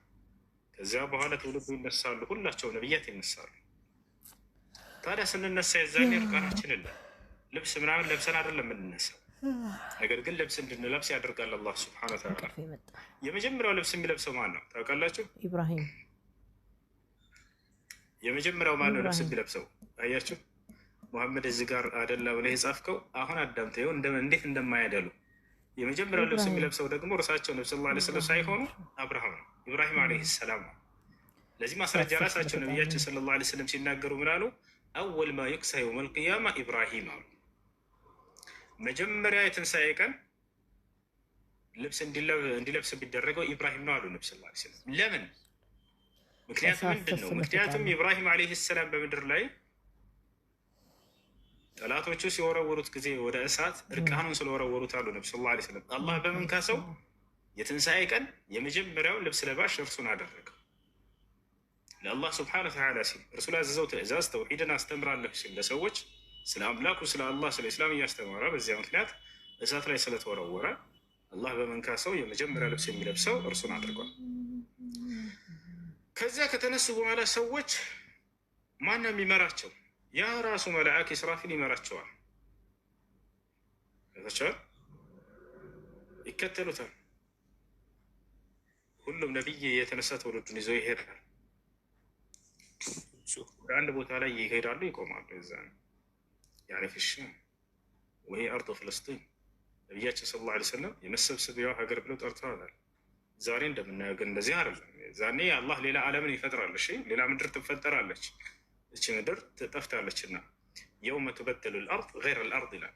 ከዚያ በኋላ ትውልዱ ይነሳሉ። ሁላቸው ነቢያት ይነሳሉ። ታዲያ ስንነሳ የዛኔ እርቃናችን ልብስ ምናምን ለብሰን አይደለም የምንነሳው። ነገር ግን ልብስ እንድንለብስ ያደርጋል አላህ ሱብሓነሁ ወተዓላ። የመጀመሪያው ልብስ የሚለብሰው ማን ነው ታውቃላችሁ? ኢብራሂም። የመጀመሪያው ማን ነው ልብስ የሚለብሰው? አያችሁ፣ ሙሐመድ እዚህ ጋር አደላ ብለህ የጻፍከው አሁን አዳምጠው እንዴት እንደማያደሉ። የመጀመሪያው ልብስ የሚለብሰው ደግሞ እርሳቸው ነብዩ ሰለላሁ ዐለይሂ ወሰለም ሳይሆኑ አብርሃም ነው፣ ኢብራሂም ዐለይሂ ሰላም ነው። ለዚህ ማስረጃ ራሳቸው ነቢያችን ሰለላሁ ዐለይሂ ወሰለም ሲናገሩ ምን አሉ? አወል ማ ዩክሳ የውመል ቂያማ ኢብራሂም አሉ። መጀመሪያ የትንሣኤ ቀን ልብስ እንዲለብስ የሚደረገው ኢብራሂም ነው አሉ ነብዩ ሰለላሁ ዐለይሂ ወሰለም። ለምን? ምክንያቱም ምንድን ነው? ምክንያቱም ኢብራሂም ዐለይሂ ሰላም በምድር ላይ ጠላቶቹ ሲወረወሩት ጊዜ ወደ እሳት እርቃኑን ስለወረወሩት አሉ ነብዩ ሰለላሁ ዐለይሂ ወሰለም። አላህ በመንካሰው የትንሣኤ ቀን የመጀመሪያው ልብስ ለባሽ እርሱን አደረገው። ለአላህ ስብሐነሁ ወተዓላ ሲል እርሱ ላዘዘው ትእዛዝ ተውሒድን አስተምራለሁ ሲል ለሰዎች ስለ አምላኩ ስለ አላህ ስለ ኢስላም እያስተማረ በዚያ ምክንያት እሳት ላይ ስለተወረወረ አላህ በመንካሰው የመጀመሪያ ልብስ የሚለብሰው እርሱን አድርጓል። ከዚያ ከተነሱ በኋላ ሰዎች ማን ነው የሚመራቸው? ያ ራሱ መልአክ ኢስራፊል ይመራቸዋል። ተቻለ ይከተሉታል። ሁሉም ነቢይ የተነሳ ትውልዱን ይዘው ይሄዳል። ወደ አንድ ቦታ ላይ ይሄዳሉ፣ ይቆማሉ። እዛ ነው ያኔ ፍሽ ወይ አርዶ ፍልስጢን ነቢያችን ሰለላሁ ዐለይሂ ወሰለም የመሰብሰቢያው ሀገር ብለው ጠርተዋታል። ዛሬ እንደምናየው ግን እንደዚህ አይደለም። ዛኔ አላህ ሌላ ዓለምን ይፈጥራል። እሺ ሌላ ምድር ትፈጠራለች። እቺ ምድር ትጠፍታለችና የውመ ትበደሉ ልአርድ ገይረ ልአርድ ይላል።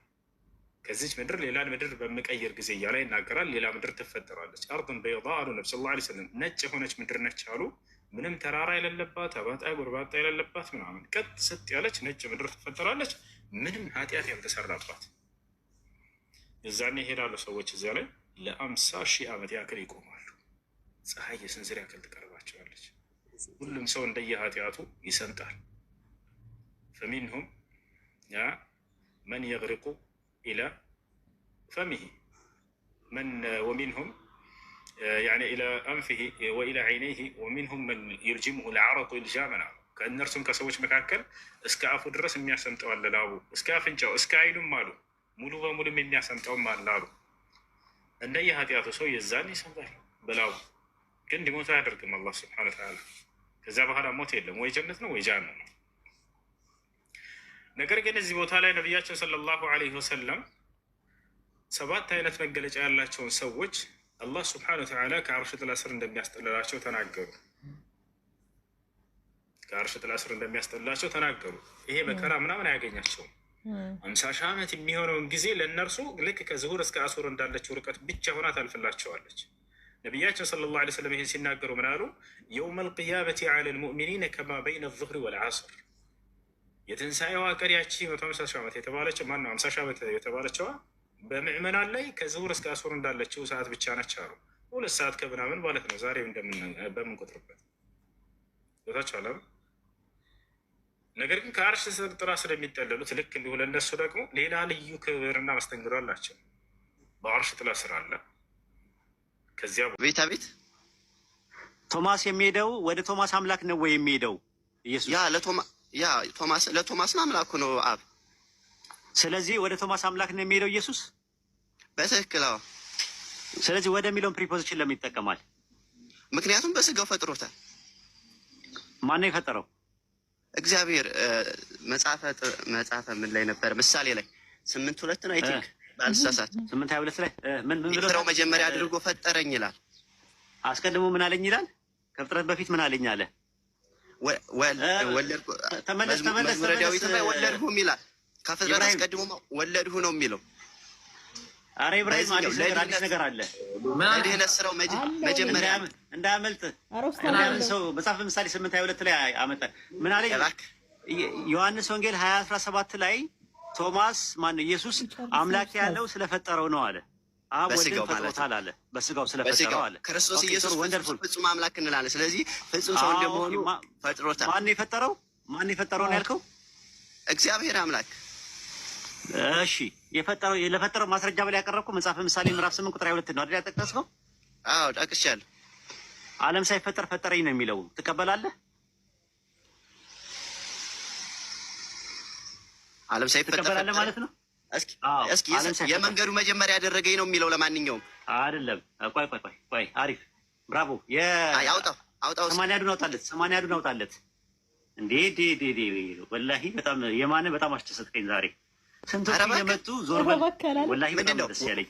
ከዚች ምድር ሌላን ምድር በምቀይር ጊዜ እያለ ይናገራል። ሌላ ምድር ትፈጠራለች። አርድን በይዳ አሉ ነቢ ሰለላሁ ዐለይሂ ወሰለም፣ ነጭ የሆነች ምድር ነች አሉ። ምንም ተራራ የሌለባት አባጣ ጎርባጣ የሌለባት ምናምን ቀጥ ስጥ ያለች ነጭ ምድር ትፈጠራለች። ምንም ኃጢአት ያልተሰራባት። እዛኔ ይሄዳሉ ሰዎች እዚያ ላይ ለ50,000 ዓመት ያክል ይቆማሉ። ፀሐይ የስንዝር ያክል ትቀርባቸዋለች። ሁሉም ሰው እንደየ ኃጢአቱ ይሰምጣል። ፈሚንሁም መን የግሪቁ ኢላ ፈሚሂ ወሚንሁም ኢላ አንፊሂ ወኢላ ዐይነይሂ ወሚንሁም መን ዩልጅሙሁ ልዓረቁ ኢልጃመን አሉ። ከእነርሱም ከሰዎች መካከል እስከ አፉ ድረስ የሚያሰምጠው አለ፣ ላቡ እስከ አፍንጫው እስከ አይኑም አሉ። ሙሉ በሙሉም የሚያሰምጠውም አለ አሉ። እንደየ ኃጢአቱ ሰው የዛን ይሰምጣል በላቡ፣ ግን እንዲሞት አያደርግም አላህ ሱብሓነሁ ወተዓላ። ከዚያ በኋላ ሞት የለም፣ ወይ ጀነት ነው ወይ ጀሃነም ነው። ነገር ግን እዚህ ቦታ ላይ ነቢያችን ሰለላሁ ዐለይሂ ወሰለም 7 አይነት መገለጫ ያላቸውን ሰዎች አላህ ሱብሓነሁ ወተዓላ ከአርሽ ጥላ ስር እንደሚያስጠልላቸው ተናገሩ። ከአርሽ ጥላ ስር እንደሚያስጠልላቸው ተናገሩ። ይሄ መከራ ምናምን አያገኛቸውም። 50,000 ዓመት የሚሆነውን ጊዜ ለእነርሱ ልክ ከዝሁር እስከ አሱር እንዳለችው ርቀት ብቻ ሆና ታልፍላቸዋለች። ነቢያችን ሰለላሁ ዐለይሂ ወሰለም ይህን ሲናገሩ ምን አሉ? የውመል ቂያመቲ ዐለል ሙእሚኒነ ከማ በይነ ዙህሪ ወልዐስር። የትንሣኤዋ ቀን ያቺ 150,000 ዓመት የተባለችው ማነው? 50,000 ዓመት የተባለችዋ በምዕመናን ላይ ከዝሁር እስከ አሱር እንዳለችው ሰዓት ብቻ ነች አሉ። 2 ሰዓት ከምናምን ማለት ነው ዛሬ በምንቆጥርበት ቦታቸው አለ። ነገር ግን ከአርሽ ጥላ ስለሚጠለሉት ልክ እንዲሁ ለእነሱ ደግሞ ሌላ ልዩ ክብርና መስተንግዶ አላቸው። በአርሽ ጥላ ስር አለ። ከዚያ ቤት ቶማስ የሚሄደው ወደ ቶማስ አምላክ ነው ወይ የሚሄደው? ኢየሱስ ለቶማስ አምላኩ ነው አብ። ስለዚህ ወደ ቶማስ አምላክ ነው የሚሄደው ኢየሱስ በትክክል። ስለዚህ ወደ ሚሊዮን ፕሪፖዚሽን ለምን ይጠቀማል? ምክንያቱም በስጋው ፈጥሮታል። ማነው የፈጠረው? እግዚአብሔር። መጽሐፈ ምን ላይ ነበር? ምሳሌ ላይ 8:2 ነው። አይ ቲንክ ባልሳሳት 8:22 ላይ ምን ብሎ ነው? መጀመሪያ አድርጎ ፈጠረኝ ይላል። አስቀድሞ ምን አለኝ ይላል? ከፍጥረት በፊት ምን አለኝ አለ? መዝሙረ ዳዊት ላይ ወለድሁም ይላል። ከፍጥረት አስቀድሞ ወለድሁ ነው የሚለው። አረ ኢብራሂም አዲስ ነገር አለ። ለድህነት ስራው መጀመሪያ እንዳያመልጥ ሰው መጽሐፍ ምሳሌ 8:22 ላይ አመጣ። ምን አለ? ዮሐንስ ወንጌል 20:17 ላይ ቶማስ ማነው ኢየሱስ አምላክ ያለው ስለፈጠረው ነው አለ። አብ ወልድን ፈጥሮታል አለ። በስጋው ስለፈጠረው አለ። ክርስቶስ ኢየሱስ ፍጹም አምላክ እንላለን። ስለዚህ ፍጹም ሰው እንደመሆኑ ፈጥሮታል። ማን የፈጠረው ነው ያልከው? እግዚአብሔር አምላክ። እሺ ለፈጠረው ማስረጃ በላይ ያቀረብከው መጽሐፈ ምሳሌ ምዕራፍ 8 ቁጥር 22 ነው አይደል ያጠቀስከው? አዎ ጠቅሻለሁ። ዓለም ሳይፈጠር ፈጠረኝ ነው የሚለው። ትቀበላለህ? ዓለም ሳይፈጠር ትቀበላለህ ማለት ነው? እስኪ የመንገዱ መጀመሪያ ያደረገኝ ነው የሚለው። ለማንኛውም አይደለም። ቆይ አሪፍ ብራቮ። አውጣው 80 አውጣለት እንዴ ወላሂ በጣም የማነ በጣም አስደሰትከኝ ዛሬ። ስንቶች እየመጡ ዞር በል ወላሂ በጣም ደስ ያለኝ።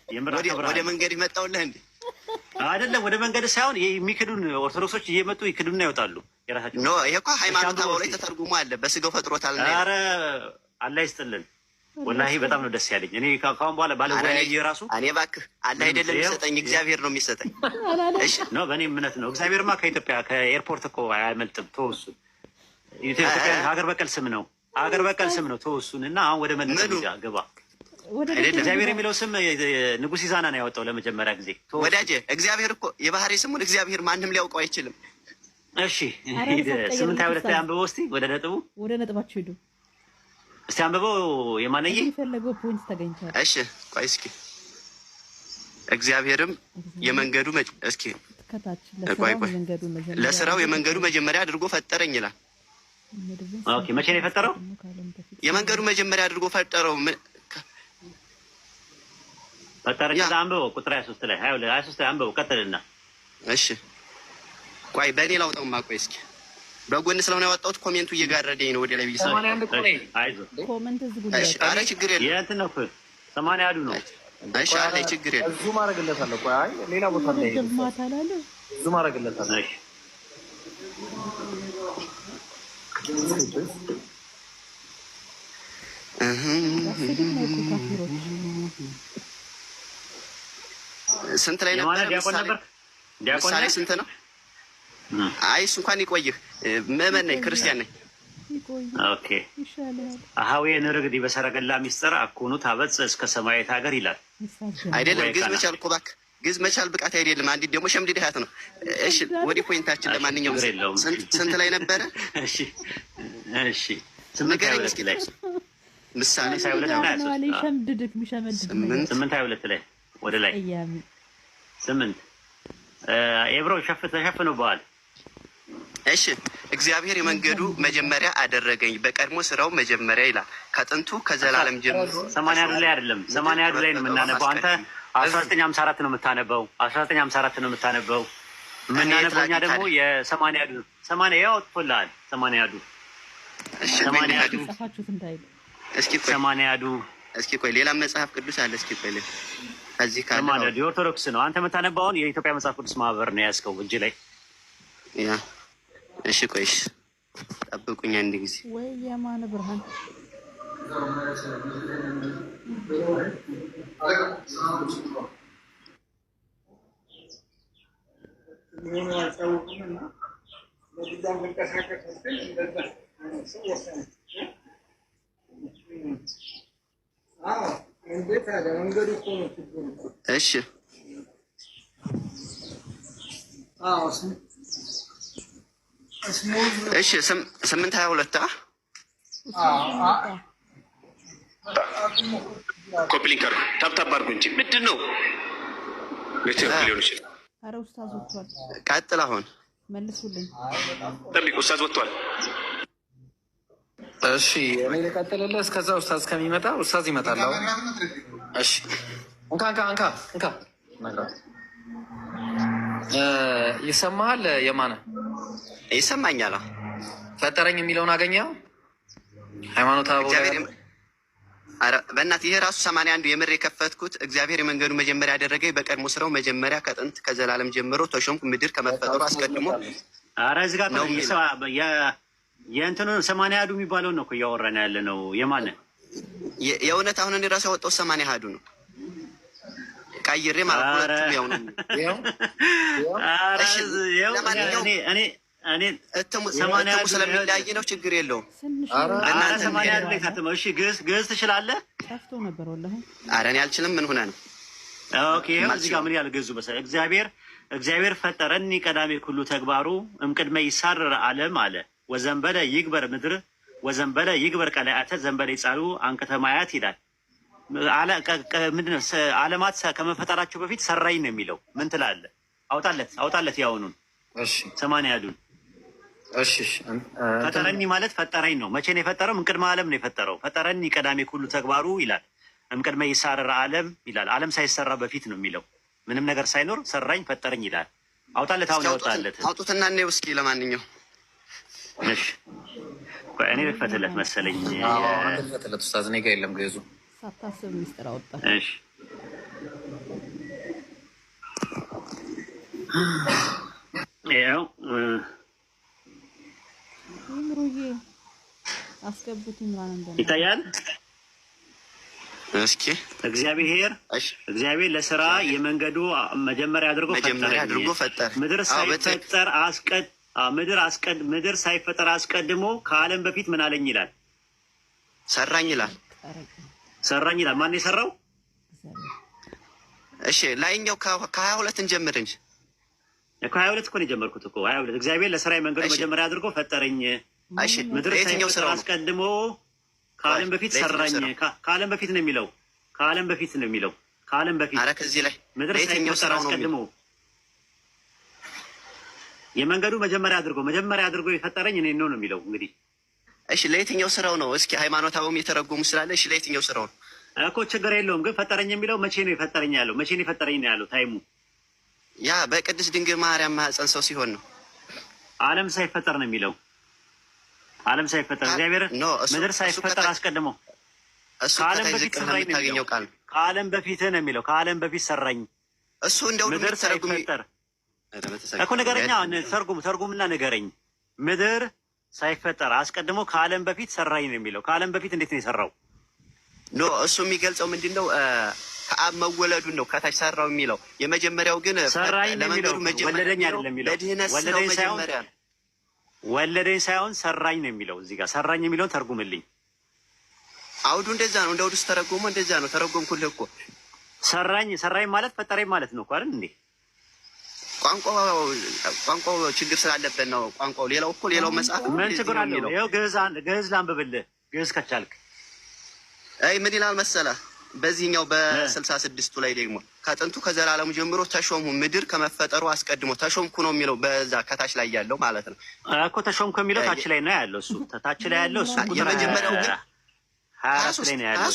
ወደ መንገድ ይመጣውልህ እንዴ? አይደለም ወደ መንገድ ሳይሆን የሚክዱን ኦርቶዶክሶች እየመጡ ይክዱና ይወጣሉ። የራሳቸው ኖ ይሄ እኮ ሃይማኖታዊ ላይ ተተርጉሞ አለ። በስጋው ፈጥሮታል እንዴ? ኧረ አላህ ይስጥልን። ወላሂ በጣም ነው ደስ ያለኝ። እኔ ካሁን በኋላ ባለወያዬ ራሱ እኔ እባክህ አላህ አይደለም የሚሰጠኝ እግዚአብሔር ነው የሚሰጠኝ። እሺ ነው በእኔ እምነት ነው። እግዚአብሔርማ ከኢትዮጵያ ከኤርፖርት እኮ አያመልጥም። ተወሱ ኢትዮጵያ ሀገር በቀል ስም ነው። ተወሱን እና አሁን ወደ መነሱ ገባ። እግዚአብሔር የሚለው ስም ንጉሥ ይዛና ነው ያወጣው ለመጀመሪያ ጊዜ። ወዳጄ እግዚአብሔር እኮ የባህሪ ስሙን እግዚአብሔር ማንም ሊያውቀው አይችልም። እሺ 8:22 ላይ አንብበው እስኪ። ወደ ነጥባችሁ ሂዱ እስቲ አንብበው። የማነዬ የፈለገው ፖይንት ተገኝቷል። እሺ ቆይ እስኪ እግዚአብሔርም የመንገዱ እስኪ ለስራው የመንገዱ መጀመሪያ አድርጎ ፈጠረኝ ይላል። ኦኬ መቼ ነው የፈጠረው? የመንገዱ መጀመሪያ አድርጎ ፈጠረው። ፈጠረኝ አንብበው ቁጥር 23 ላይ 23 ላይ አንብበው ቀጥልና። እሺ ቆይ በእኔ ላውጣውማ። ቆይ እስኪ በጎን ስለሆነ ያወጣሁት ኮሜንቱ እየጋረደኝ ነው። ወደ ላይ ቢሳ አይዞህ ኮሜንት ዝጉ። ኧረ ችግር የለም። የእንትን ነው 81 ነው። እሺ አለ ችግር የለም። እዙ ማድረግለታለሁ። ቆይ አይ ሌላ ቦታ ላይ እዙ ማድረግለታለሁ። እሺ ስንት ላይ ነበር? ምሳሌ ስንት ነው? አይ እሱ እንኳን ይቆይህ። ምዕመን ነኝ፣ ክርስቲያን ነኝ። ኦኬ አሃዌ ንርግድ በሰረገላ ሚስጥር አኩኑ ታበጽ እስከ ሰማያዊት ሀገር ይላል አይደለም? ግዝ መቻል እኮ እባክህ፣ ግዝ መቻል ብቃት አይደለም። አንዲት ደግሞ ሸምድድሃት ነው። እሺ ወደ ፖይንታችን። ለማንኛውም ስንት ላይ ነበረ? እሺ እሺ ስምንት ላይ ምሳሌ 8:22 ላይ ወደ ላይ 8 ኤብሮ ተሸፍኖብሃል። እሺ እግዚአብሔር የመንገዱ መጀመሪያ አደረገኝ በቀድሞ ስራው መጀመሪያ ይላል። ከጥንቱ ከዘላለም ጀምሮ 81 ላይ አይደለም 81 ላይ ነው የምናነበው። አንተ 1954 ነው የምታነበው። 1954 ነው የምታነበው። የምናነበው እኛ ደግሞ የ80 ያው ጥፎልሃል። 80 እሺ 80 እስኪ ቆይ 80 እስኪ ቆይ ሌላ መጽሐፍ ቅዱስ አለ። እስኪ ቆይ ከዚህ ካለ የኦርቶዶክስ ነው አንተ የምታነባውን። የኢትዮጵያ መጽሐፍ ቅዱስ ማህበር ነው ያዝከው እጅ ላይ ያ። እሺ ቆይሽ ጠብቁኝ አንድ ጊዜ። ወይ የማነ ብርሃን እሺ እሺ 8:22 ኮፕሊንግ አድርጉ፣ ታብታብ አድርጉ እንጂ ምንድን ነው ሊሆን ይችላል። ኧረ ኡስታዝ ወጥቷል። ቀጥል አሁን መልሱልኝ። ጠብቁ፣ ኡስታዝ ወጥቷል። እሺ እኔ ልቀጥልልህ። እስከዛ ኡስታዝ ከሚመጣ ኡስታዝ ይመጣል። አሁን እሺ እንካ ይሰማሃል? የማነ ይሰማኛል። ፈጠረኝ የሚለውን አገኘው። ሃይማኖታዊ ኧረ በእናትህ ይሄ ራሱ 81 የምር የከፈትኩት እግዚአብሔር የመንገዱ መጀመሪያ ያደረገኝ በቀድሞ ስራው መጀመሪያ ከጥንት ከዘላለም ጀምሮ ተሾምኩ ምድር ከመፈጠሩ አስቀድሞ። ኧረ እዚህ ጋር የእንትኑ 81 የሚባለውን ነው እኮ እያወራን ያለ ነው። የማነ የእውነት አሁን እኔ ራሱ ያወጣው 81 ነው። ቀይሬ ማለት ሁለቱም ያው ነው። እኔ እትሙ ስለሚለያይ ነው። ችግር የለውም። እናንተ 81 ላይ ታተመው። እሺ ግዕዝ ትችላለህ? ጠፍቶ ነበር ወላሂ። ኧረ እኔ አልችልም። ምን ሆነ ነው? ኦኬ እዚህ ጋር ምን ያለ ግዕዙ በሰ እግዚአብሔር ፈጠረኒ ቀዳሜ ኩሉ ተግባሩ እምቅድመ ይሳረር ዓለም አለ ወዘንበለ ይግበር ምድር ወዘንበለ ይግበር ቀላያተ ዘንበለ ይጻሉ አንከተማያት ይላል። ምንድነው ዓለማት ከመፈጠራቸው በፊት ሰራኝ ነው የሚለው። ምን ትላለህ? አውጣለት ያውኑን 80 እሺ ፈጠረኒ ማለት ፈጠረኝ ነው። መቼ ነው የፈጠረው? እምቅድመ ዓለም ነው የፈጠረው። ፈጠረኒ ቀዳሜ ኩሉ ተግባሩ ይላል። እምቅድመ ይሳረር ዓለም ይላል። ዓለም ሳይሰራ በፊት ነው የሚለው። ምንም ነገር ሳይኖር ሰራኝ ፈጠረኝ ይላል። አውጣለት። አሁን ያወጣለት አውጡትና እኔው እስኪ ለማንኛውም እሺ እኔ ልክፈትለት መሰለኝ። ልክፈትለት ኡስታዝ፣ እኔ ጋር የለም ግዕዙ። ሳታስብ ሚስጥር አወጣ። እሺ ያው ይምሩዬ አስገቡት። ይምራን እንደነ ይታያል። እስኪ እግዚአብሔር ለስራ የመንገዱ መጀመሪያ አድርጎ ፈጠረ። ምድር ሳይፈጠር አስቀድሞ ከዓለም በፊት ምን አለኝ ይላል? ሰራኝ ይላል። ማን የሰራው? እሺ ላይኛው ከ22 እንጀምር እንጂ ከ22 እኮ ነው የጀመርኩት እኮ 22 እግዚአብሔር ለስራ የመንገዱ መጀመሪያ አድርጎ ፈጠረኝ። ምድር ሳይፈጠር አስቀድሞ ከዓለም በፊት ሰራኝ። ከዓለም በፊት ነው የሚለው። ከዓለም በፊት ኧረ ከዚህ ላይ ምድር ሳይፈጠር አስቀድሞ የመንገዱ መጀመሪያ አድርጎ የፈጠረኝ እኔ ነው የሚለው። እንግዲህ እሺ ለየትኛው ስራው ነው? እስኪ ሃይማኖታዊም የተረጎሙ ስላለ እሺ ለየትኛው ስራው ነው? እኮ ችግር የለውም ግን ፈጠረኝ የሚለው መቼ ነው የፈጠረኝ ያለው? መቼ ነው የፈጠረኝ ነው ያለው? ታይሙ ያ በቅድስት ድንግል ማርያም ማህፀን ሰው ሲሆን ነው። ዓለም ሳይፈጠር ነው የሚለው። ዓለም ሳይፈጠር እግዚአብሔር ምድር ሳይፈጠር አስቀድሞ ከዓለም በፊት ሰራኝ ነው የሚለው። ከዓለም በፊት ነው የሚለው። ከዓለም በፊት ሰራኝ እሱ እንደው ምድር ሳይፈጠር እኮ ነገረኛ ተርጉምና ነገረኝ። ምድር ሳይፈጠር አስቀድሞ ከዓለም በፊት ሰራኝ ነው የሚለው። ከዓለም በፊት እንዴት ነው የሰራው? ኖ እሱ የሚገልጸው ምንድን ነው? ከአብ መወለዱን ነው ከታች ሰራው የሚለው። የመጀመሪያው ግን ሰራኝ ነው የሚለው። ወለደኝ አይደለም የሚለው። ወለደኝ ሳይሆን ሰራኝ ነው የሚለው። እዚህ ጋር ሰራኝ የሚለውን ተርጉምልኝ። አውዱ እንደዛ ነው። እንደ አውዱ ተረጎመ እንደዛ ነው። ተረጎምኩልህ እኮ። ሰራኝ ማለት ፈጠረኝ ማለት ነው እኮ አይደል እንዴ? ቋንቋው ችግር ስላለበት ነው ቋንቋው። ሌላው እኮ ሌላው መጽሐፍ ምን ችግር አለው? ይኸው ግዕዝ ላንብብልህ። ግዕዝ ከቻልክ አይ ምን ይላል መሰለህ? በዚህኛው በ66ቱ ላይ ደግሞ ከጥንቱ ከዘላለሙ ጀምሮ ተሾምሁ ምድር ከመፈጠሩ አስቀድሞ ተሾምኩ ነው የሚለው። በዛ ከታች ላይ ያለው ማለት ነው እኮ። ተሾምኩ የሚለው ታች ላይ ነው ያለው። እሱ ታች ላይ ያለው እሱ የመጀመሪያው ግን 24 ላይ ነው ያለው።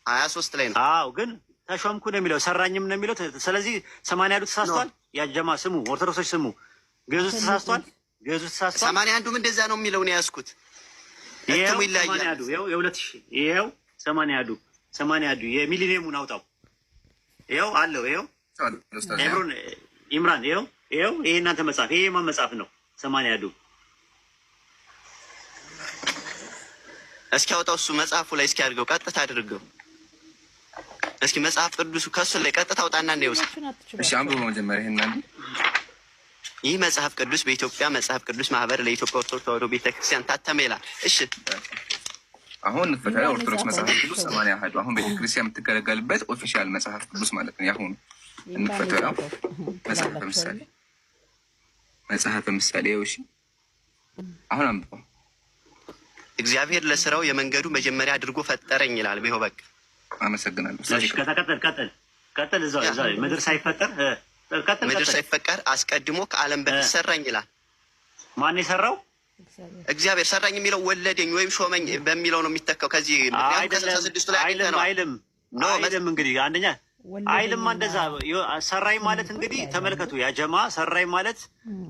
23 ላይ ነው። አዎ ግን ተሾምኩ ነው የሚለው። ሰራኝም ነው የሚለው። ስለዚህ 81ዱ ተሳስቷል። ያጀማ ስሙ፣ ኦርቶዶክሶች ስሙ። ግዕዙ ተሳስቷል። ግዕዙ ተሳስቷል። 81ዱም እንደዛ ነው የሚለው ነው ያዝኩት። እትሙ ይለያያል። 80ዱ ይኸው የ2000 ይኸው 80ዱ የሚሊኒየሙን አውጣው። ይኸው አለው። ይኸው ኢምራን ይኸው ይሄ እናንተ መጽሐፍ። ይሄ የማን መጽሐፍ ነው? 80ዱ እስኪ አውጣው። እሱ መጽሐፉ ላይ እስኪ አድርገው፣ ቀጥታ አድርገው እስኪ መጽሐፍ ቅዱሱ ከሱ ላይ ቀጥታ አውጣና እንደው እሺ አንብቦ መጀመሪያ ይሄን ይህ መጽሐፍ ቅዱስ በኢትዮጵያ መጽሐፍ ቅዱስ ማህበር ለኢትዮጵያ ኦርቶዶክስ ተዋሕዶ ቤተክርስቲያን ታተመ ይላል። እሺ አሁን ፈታዊ ኦርቶዶክስ መጽሐፍ ቅዱስ 81 አሁን ቤተክርስቲያን የምትገለገልበት ኦፊሻል መጽሐፍ ቅዱስ ማለት ነው። ያሁን እንፈታው መጽሐፍ ምሳሌ እሺ አሁን አንብቦ እግዚአብሔር ለስራው የመንገዱ መጀመሪያ አድርጎ ፈጠረኝ ይላል። ቢሆን በቃ አመሰግናለሁ። እሺ ቀጥል እዛው ምድር ሳይፈጠር አስቀድሞ ከዓለም በፊት ሰራኝ ይላል። ማን የሰራው? እግዚአብሔር። ሰራኝ የሚለው ወለደኝ ወይም ሾመኝ በሚለው ነው የሚተካው። ከዚህ አይልም እንግዲህ አንደኛ አይልም እንደዛ ሰራኝ ማለት እንግዲህ ተመልከቱ። ያጀማ ሰራኝ ማለት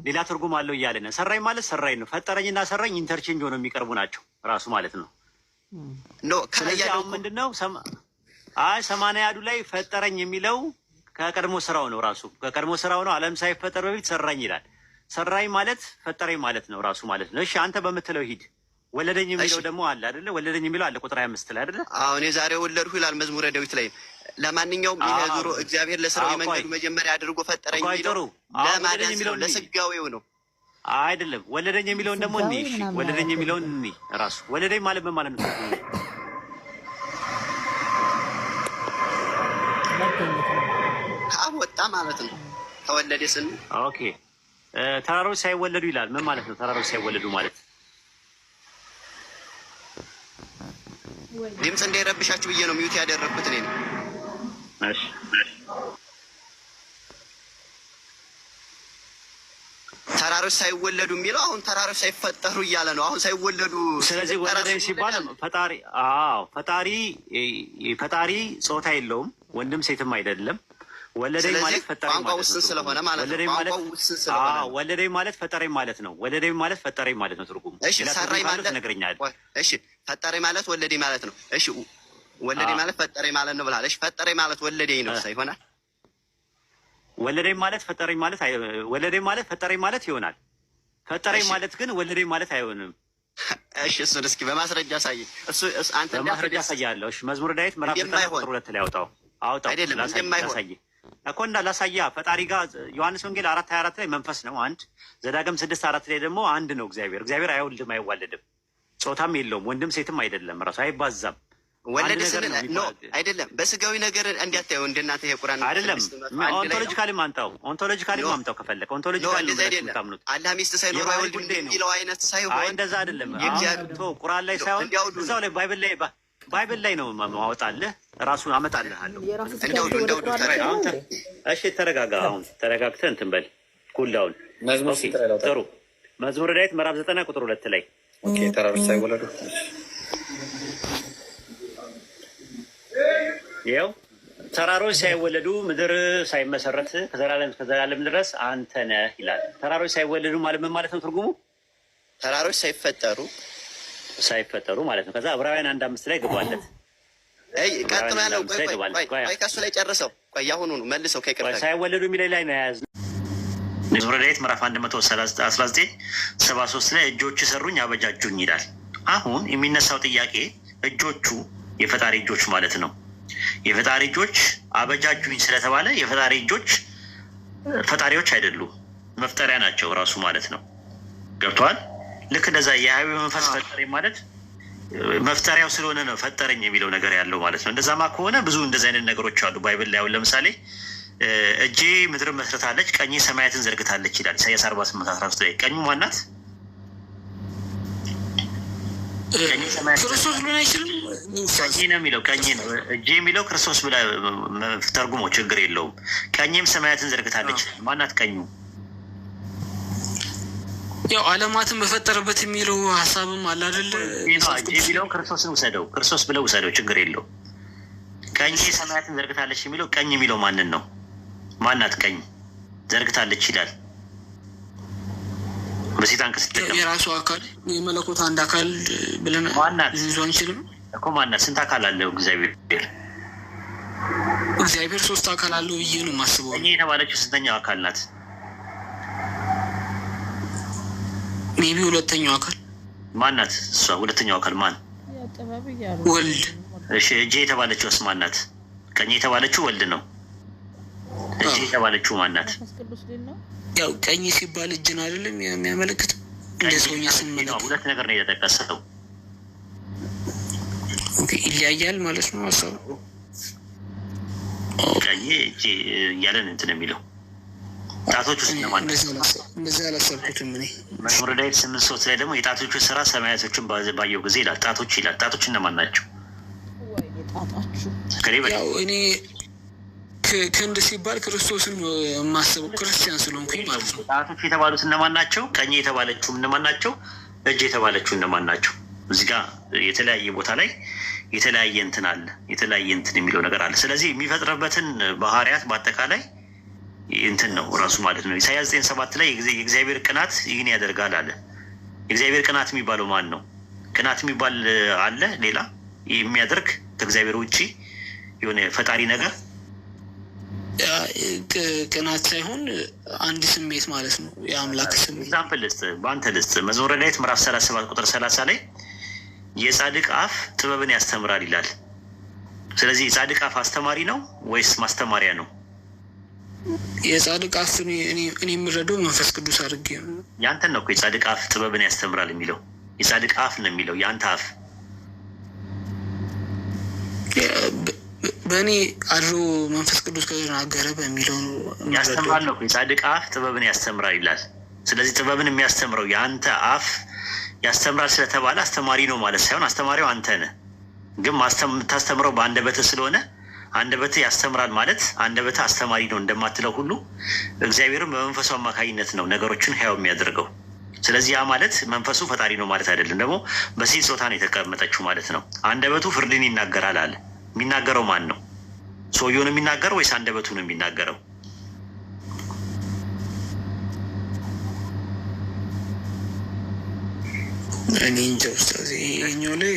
ሌላ ትርጉም አለው እያለ ነው። ሰራኝ ማለት ሰራኝ ነው። ፈጠረኝና ሰራኝ ኢንተርቼንጅ ሆነው የሚቀርቡ ናቸው ራሱ ማለት ነው። ስለዚህ አሁን ምንድነው 80ዱ ላይ ፈጠረኝ የሚለው ከቀድሞ ስራው ነው። ራሱ ከቀድሞ ስራው ነው። ዓለም ሳይፈጠር በፊት ሰራኝ ይላል። ሰራኝ ማለት ፈጠረኝ ማለት ነው ራሱ ማለት ነው። እሺ አንተ በምትለው ሂድ። ወለደኝ የሚለው ደግሞ አለ አይደለ? ወለደኝ የሚለው አለ ቁጥር 25 ላይ አይደለ? አሁን የዛሬ ወለድሁ ይላል መዝሙረ ዳዊት ላይ። ለማንኛውም ይሄ ዙሮ እግዚአብሔር ለስራው የመንገዱ መጀመሪያ አድርጎ ፈጠረኝ የሚለው ለማዳን ነው፣ ለስጋዌው ነው አይደለም። ወለደኝ የሚለውን ደግሞ እንይ። እሺ ወለደኝ የሚለውን እንይ። ራሱ ወለደኝ ማለት ምን ማለት ነው? ከአብ ወጣ ማለት ነው። ተወለደ ስን ኦኬ። ተራሮች ሳይወለዱ ይላል። ምን ማለት ነው? ተራሮች ሳይወለዱ ማለት ድምፅ እንዳይረብሻችሁ ብዬ ነው ሚዩት ያደረግኩት እኔ ነው። እሺ ተራሮች ሳይወለዱ የሚለው አሁን ተራሮች ሳይፈጠሩ እያለ ነው። አሁን ሳይወለዱ ስለዚህ ወለደኝ ሲባል ፈጣሪ ፈጣሪ ጾታ የለውም፣ ወንድም ሴትም አይደለም። ወለደኝ ማለት ፈጠረኝ ማለት ነው። ውስን ስለሆነ ማለት ነው። ወለደኝ ማለት ፈጠረኝ ማለት ነው። ወለደኝ ማለት ፈጠረኝ ማለት ነው ትርጉሙ። እሺ ሰራኝ ማለት ትነግረኛለህ። እሺ ፈጠረኝ ማለት ወለደኝ ማለት ነው። እሺ ወለደኝ ማለት ፈጠረኝ ማለት ነው ብላለህ። እሺ ፈጠረኝ ማለት ወለደኝ ነው ይሆናል። ወለደኝ ማለት ፈጠረኝ ማለት ወለደኝ ማለት ፈጠረኝ ማለት ይሆናል። ፈጠረኝ ማለት ግን ወለደኝ ማለት አይሆንም። እሺ እሱን እስኪ በማስረጃ አሳይ። እሱ አንተ በማስረጃ አሳያለሁ። እሺ መዝሙረ ዳዊት ምዕራፍ 9 ቁጥር 2 ላይ አውጣው አይደለም ላሳይ እኮ ላሳያ ፈጣሪ ጋር ዮሐንስ ወንጌል 4:24 ላይ መንፈስ ነው አንድ፣ ዘዳግም 6:4 ላይ ደግሞ አንድ ነው እግዚአብሔር አይወልድም አይዋለድም፣ ጾታም የለውም፣ ወንድም ሴትም አይደለም፣ ራሱ አይባዛም። ወለደ ስንል ነው አይደለም። በስጋዊ ነገር እንዲያታየው እንደናንተ ይሄ ቁርአን አይደለም። ኦንቶሎጂካሊ ማምጣው ከፈለከ ኦንቶሎጂካሊ ነው። አላህ ሚስት ሳይኖር አይወልድም የሚለው አይነት ሳይሆን አይ እንደዛ አይደለም። ቁርአን ላይ ሳይሆን እዛው ላይ ባይብል ላይ ነው ማወጣልህ፣ ራሱን አመጣልሃለሁ። እሺ ተረጋጋ። አሁን ተረጋግተህ እንትን በል ኩልዳውን። ጥሩ መዝሙረ ዳዊት ምዕራፍ 9 ቁጥር 2 ላይ ተራሮች ሳይወለዱ ይኸው ተራሮች ሳይወለዱ ምድር ሳይመሰረት ከዘላለም እስከ ዘላለም ድረስ አንተ ነህ ይላል። ተራሮች ሳይወለዱ ማለት ምን ማለት ነው? ትርጉሙ ተራሮች ሳይፈጠሩ ማለት ነው። ከዛ ዕብራውያን 1:5 ላይ ገባለት። ቀጥሎ ያለው ቆይ ከሱ ላይ ጨርሰው ቆይ ያሁኑ ነው መልሰው ከይቅርታ ሳይወለዱ የሚለው ላይ ነው የያዝነው። መዝሙረ ዳዊት ምዕራፍ 119:73 ላይ እጆች ሰሩኝ አበጃጁኝ ይላል። አሁን የሚነሳው ጥያቄ እጆቹ የፈጣሪ እጆች ማለት ነው። የፈጣሪ እጆች አበጃጁኝ ስለተባለ የፈጣሪ እጆች ፈጣሪዎች አይደሉም፣ መፍጠሪያ ናቸው ራሱ ማለት ነው። ገብተዋል? ልክ እንደዛ የህያው መንፈስ ፈጠረኝ ማለት መፍጠሪያው ስለሆነ ነው ፈጠረኝ የሚለው ነገር ያለው ማለት ነው። እንደዛማ ከሆነ ብዙ እንደዚህ አይነት ነገሮች አሉ ባይብል ላይ። አሁን ለምሳሌ እጄ ምድርን መስርታለች፣ ቀኝ ሰማያትን ዘርግታለች ይላል ኢሳያስ 48:13 ላይ። ቀኙ ማናት? ክርስቶስ ሊሆን አይችልም። ቀኝ ነው የሚለው ቀኝ ነው። እጄ የሚለው ክርስቶስ ብላ ተርጉሞ ችግር የለውም። ቀኝም ሰማያትን ዘርግታለች ማናት ቀኙ? ያው ዓለማትን በፈጠረበት የሚለው ሀሳብም አለ አይደለ? የሚለውን ክርስቶስን ውሰደው፣ ክርስቶስ ብለው ውሰደው፣ ችግር የለው። ቀኝ ሰማያትን ዘርግታለች የሚለው ቀኝ የሚለው ማንን ነው? ማናት ቀኝ ዘርግታለች ይላል። በሴጣን ከስተቀም የራሱ አካል የመለኮት አንድ አካል ብለን ማናት አንችልም እኮ። ማናት? ስንት አካል አለው እግዚአብሔር? እግዚአብሔር 3 አካል አለው ብዬ ነው የማስበው። ቀኝ የተባለችው ስንተኛው አካል ናት? ሜቢ 2ኛው አካል ማናት? እሷ 2ኛው አካል ማን? ወልድ። እሺ እጄ የተባለችውስ ማናት? ቀኝ የተባለችው ወልድ ነው። እጄ የተባለችው ማናት? ያው ቀኝ ሲባል እጅን አይደለም የሚያመለክት? እንደ ሰውኛ ስንመለከት 2 ነገር ነው የተጠቀሰው። ኦኬ ይለያያል ማለት ነው ሀሳቡ። ቀኝ እጄ እያለን እንትን የሚለው ጣቶች ውስጥ ለማን ነው? እንደዚህ አላሰብኩትም እኔ። መዝሙረ ዳዊት 8:3 ላይ ደግሞ የጣቶቹ ስራ ሰማያቶችን ባየው ጊዜ ይላል። ጣቶች ይላል። ጣቶች እነማን ናቸው? ያው እኔ ክንድ ሲባል ክርስቶስን የማስበው ክርስቲያን ስለሆንኩኝ ማለት ነው። ጣቶች የተባሉት እነማን ናቸው? ቀኝ የተባለችው እነማን ናቸው? እጅ የተባለችው እነማን ናቸው? እዚህ ጋር የተለያየ ቦታ ላይ የተለያየ እንትን አለ፣ የተለያየ እንትን የሚለው ነገር አለ። ስለዚህ የሚፈጥርበትን ባህሪያት በአጠቃላይ እንትን ነው ራሱ ማለት ነው። ኢሳያስ 9:7 ላይ የእግዚአብሔር ቅናት ይህን ያደርጋል አለ። የእግዚአብሔር ቅናት የሚባለው ማን ነው? ቅናት የሚባል አለ ሌላ የሚያደርግ ከእግዚአብሔር ውጭ የሆነ ፈጣሪ ነገር? ቅናት ሳይሆን አንድ ስሜት ማለት ነው፣ የአምላክ ስሜት። ኤግዛምፕል ልስጥ፣ በአንተ ልስጥ። መዝሙረ ዳዊት ምዕራፍ 37:30 ላይ የጻድቅ አፍ ጥበብን ያስተምራል ይላል። ስለዚህ የጻድቅ አፍ አስተማሪ ነው ወይስ ማስተማሪያ ነው? የጻድቅ አፍ እኔ የምረዳው መንፈስ ቅዱስ አድርጌ ነው። ያንተን ነው እኮ የጻድቅ አፍ ጥበብን ያስተምራል የሚለው። የጻድቅ አፍ ነው የሚለው የአንተ አፍ። በእኔ አድሮ መንፈስ ቅዱስ ከተናገረ በሚለው ያስተምራል ነው። የጻድቅ አፍ ጥበብን ያስተምራል ይላል። ስለዚህ ጥበብን የሚያስተምረው የአንተ አፍ ያስተምራል ስለተባለ አስተማሪ ነው ማለት ሳይሆን አስተማሪው አንተ ነህ። ግን የምታስተምረው በአንደበትህ ስለሆነ አንደበትህ ያስተምራል ማለት አንደበትህ አስተማሪ ነው እንደማትለው ሁሉ እግዚአብሔርም በመንፈሱ አማካኝነት ነው ነገሮችን ሕያው የሚያደርገው። ስለዚህ ያ ማለት መንፈሱ ፈጣሪ ነው ማለት አይደለም። ደግሞ በሴት ጾታ ነው የተቀመጠችው ማለት ነው። አንደበቱ ፍርድን ይናገራል አለ። የሚናገረው ማን ነው? ሰውየው ነው የሚናገረው ወይስ አንደበቱ ነው የሚናገረው? እኔ እንጃ ኡስታዝ። ይኸኛው ላይ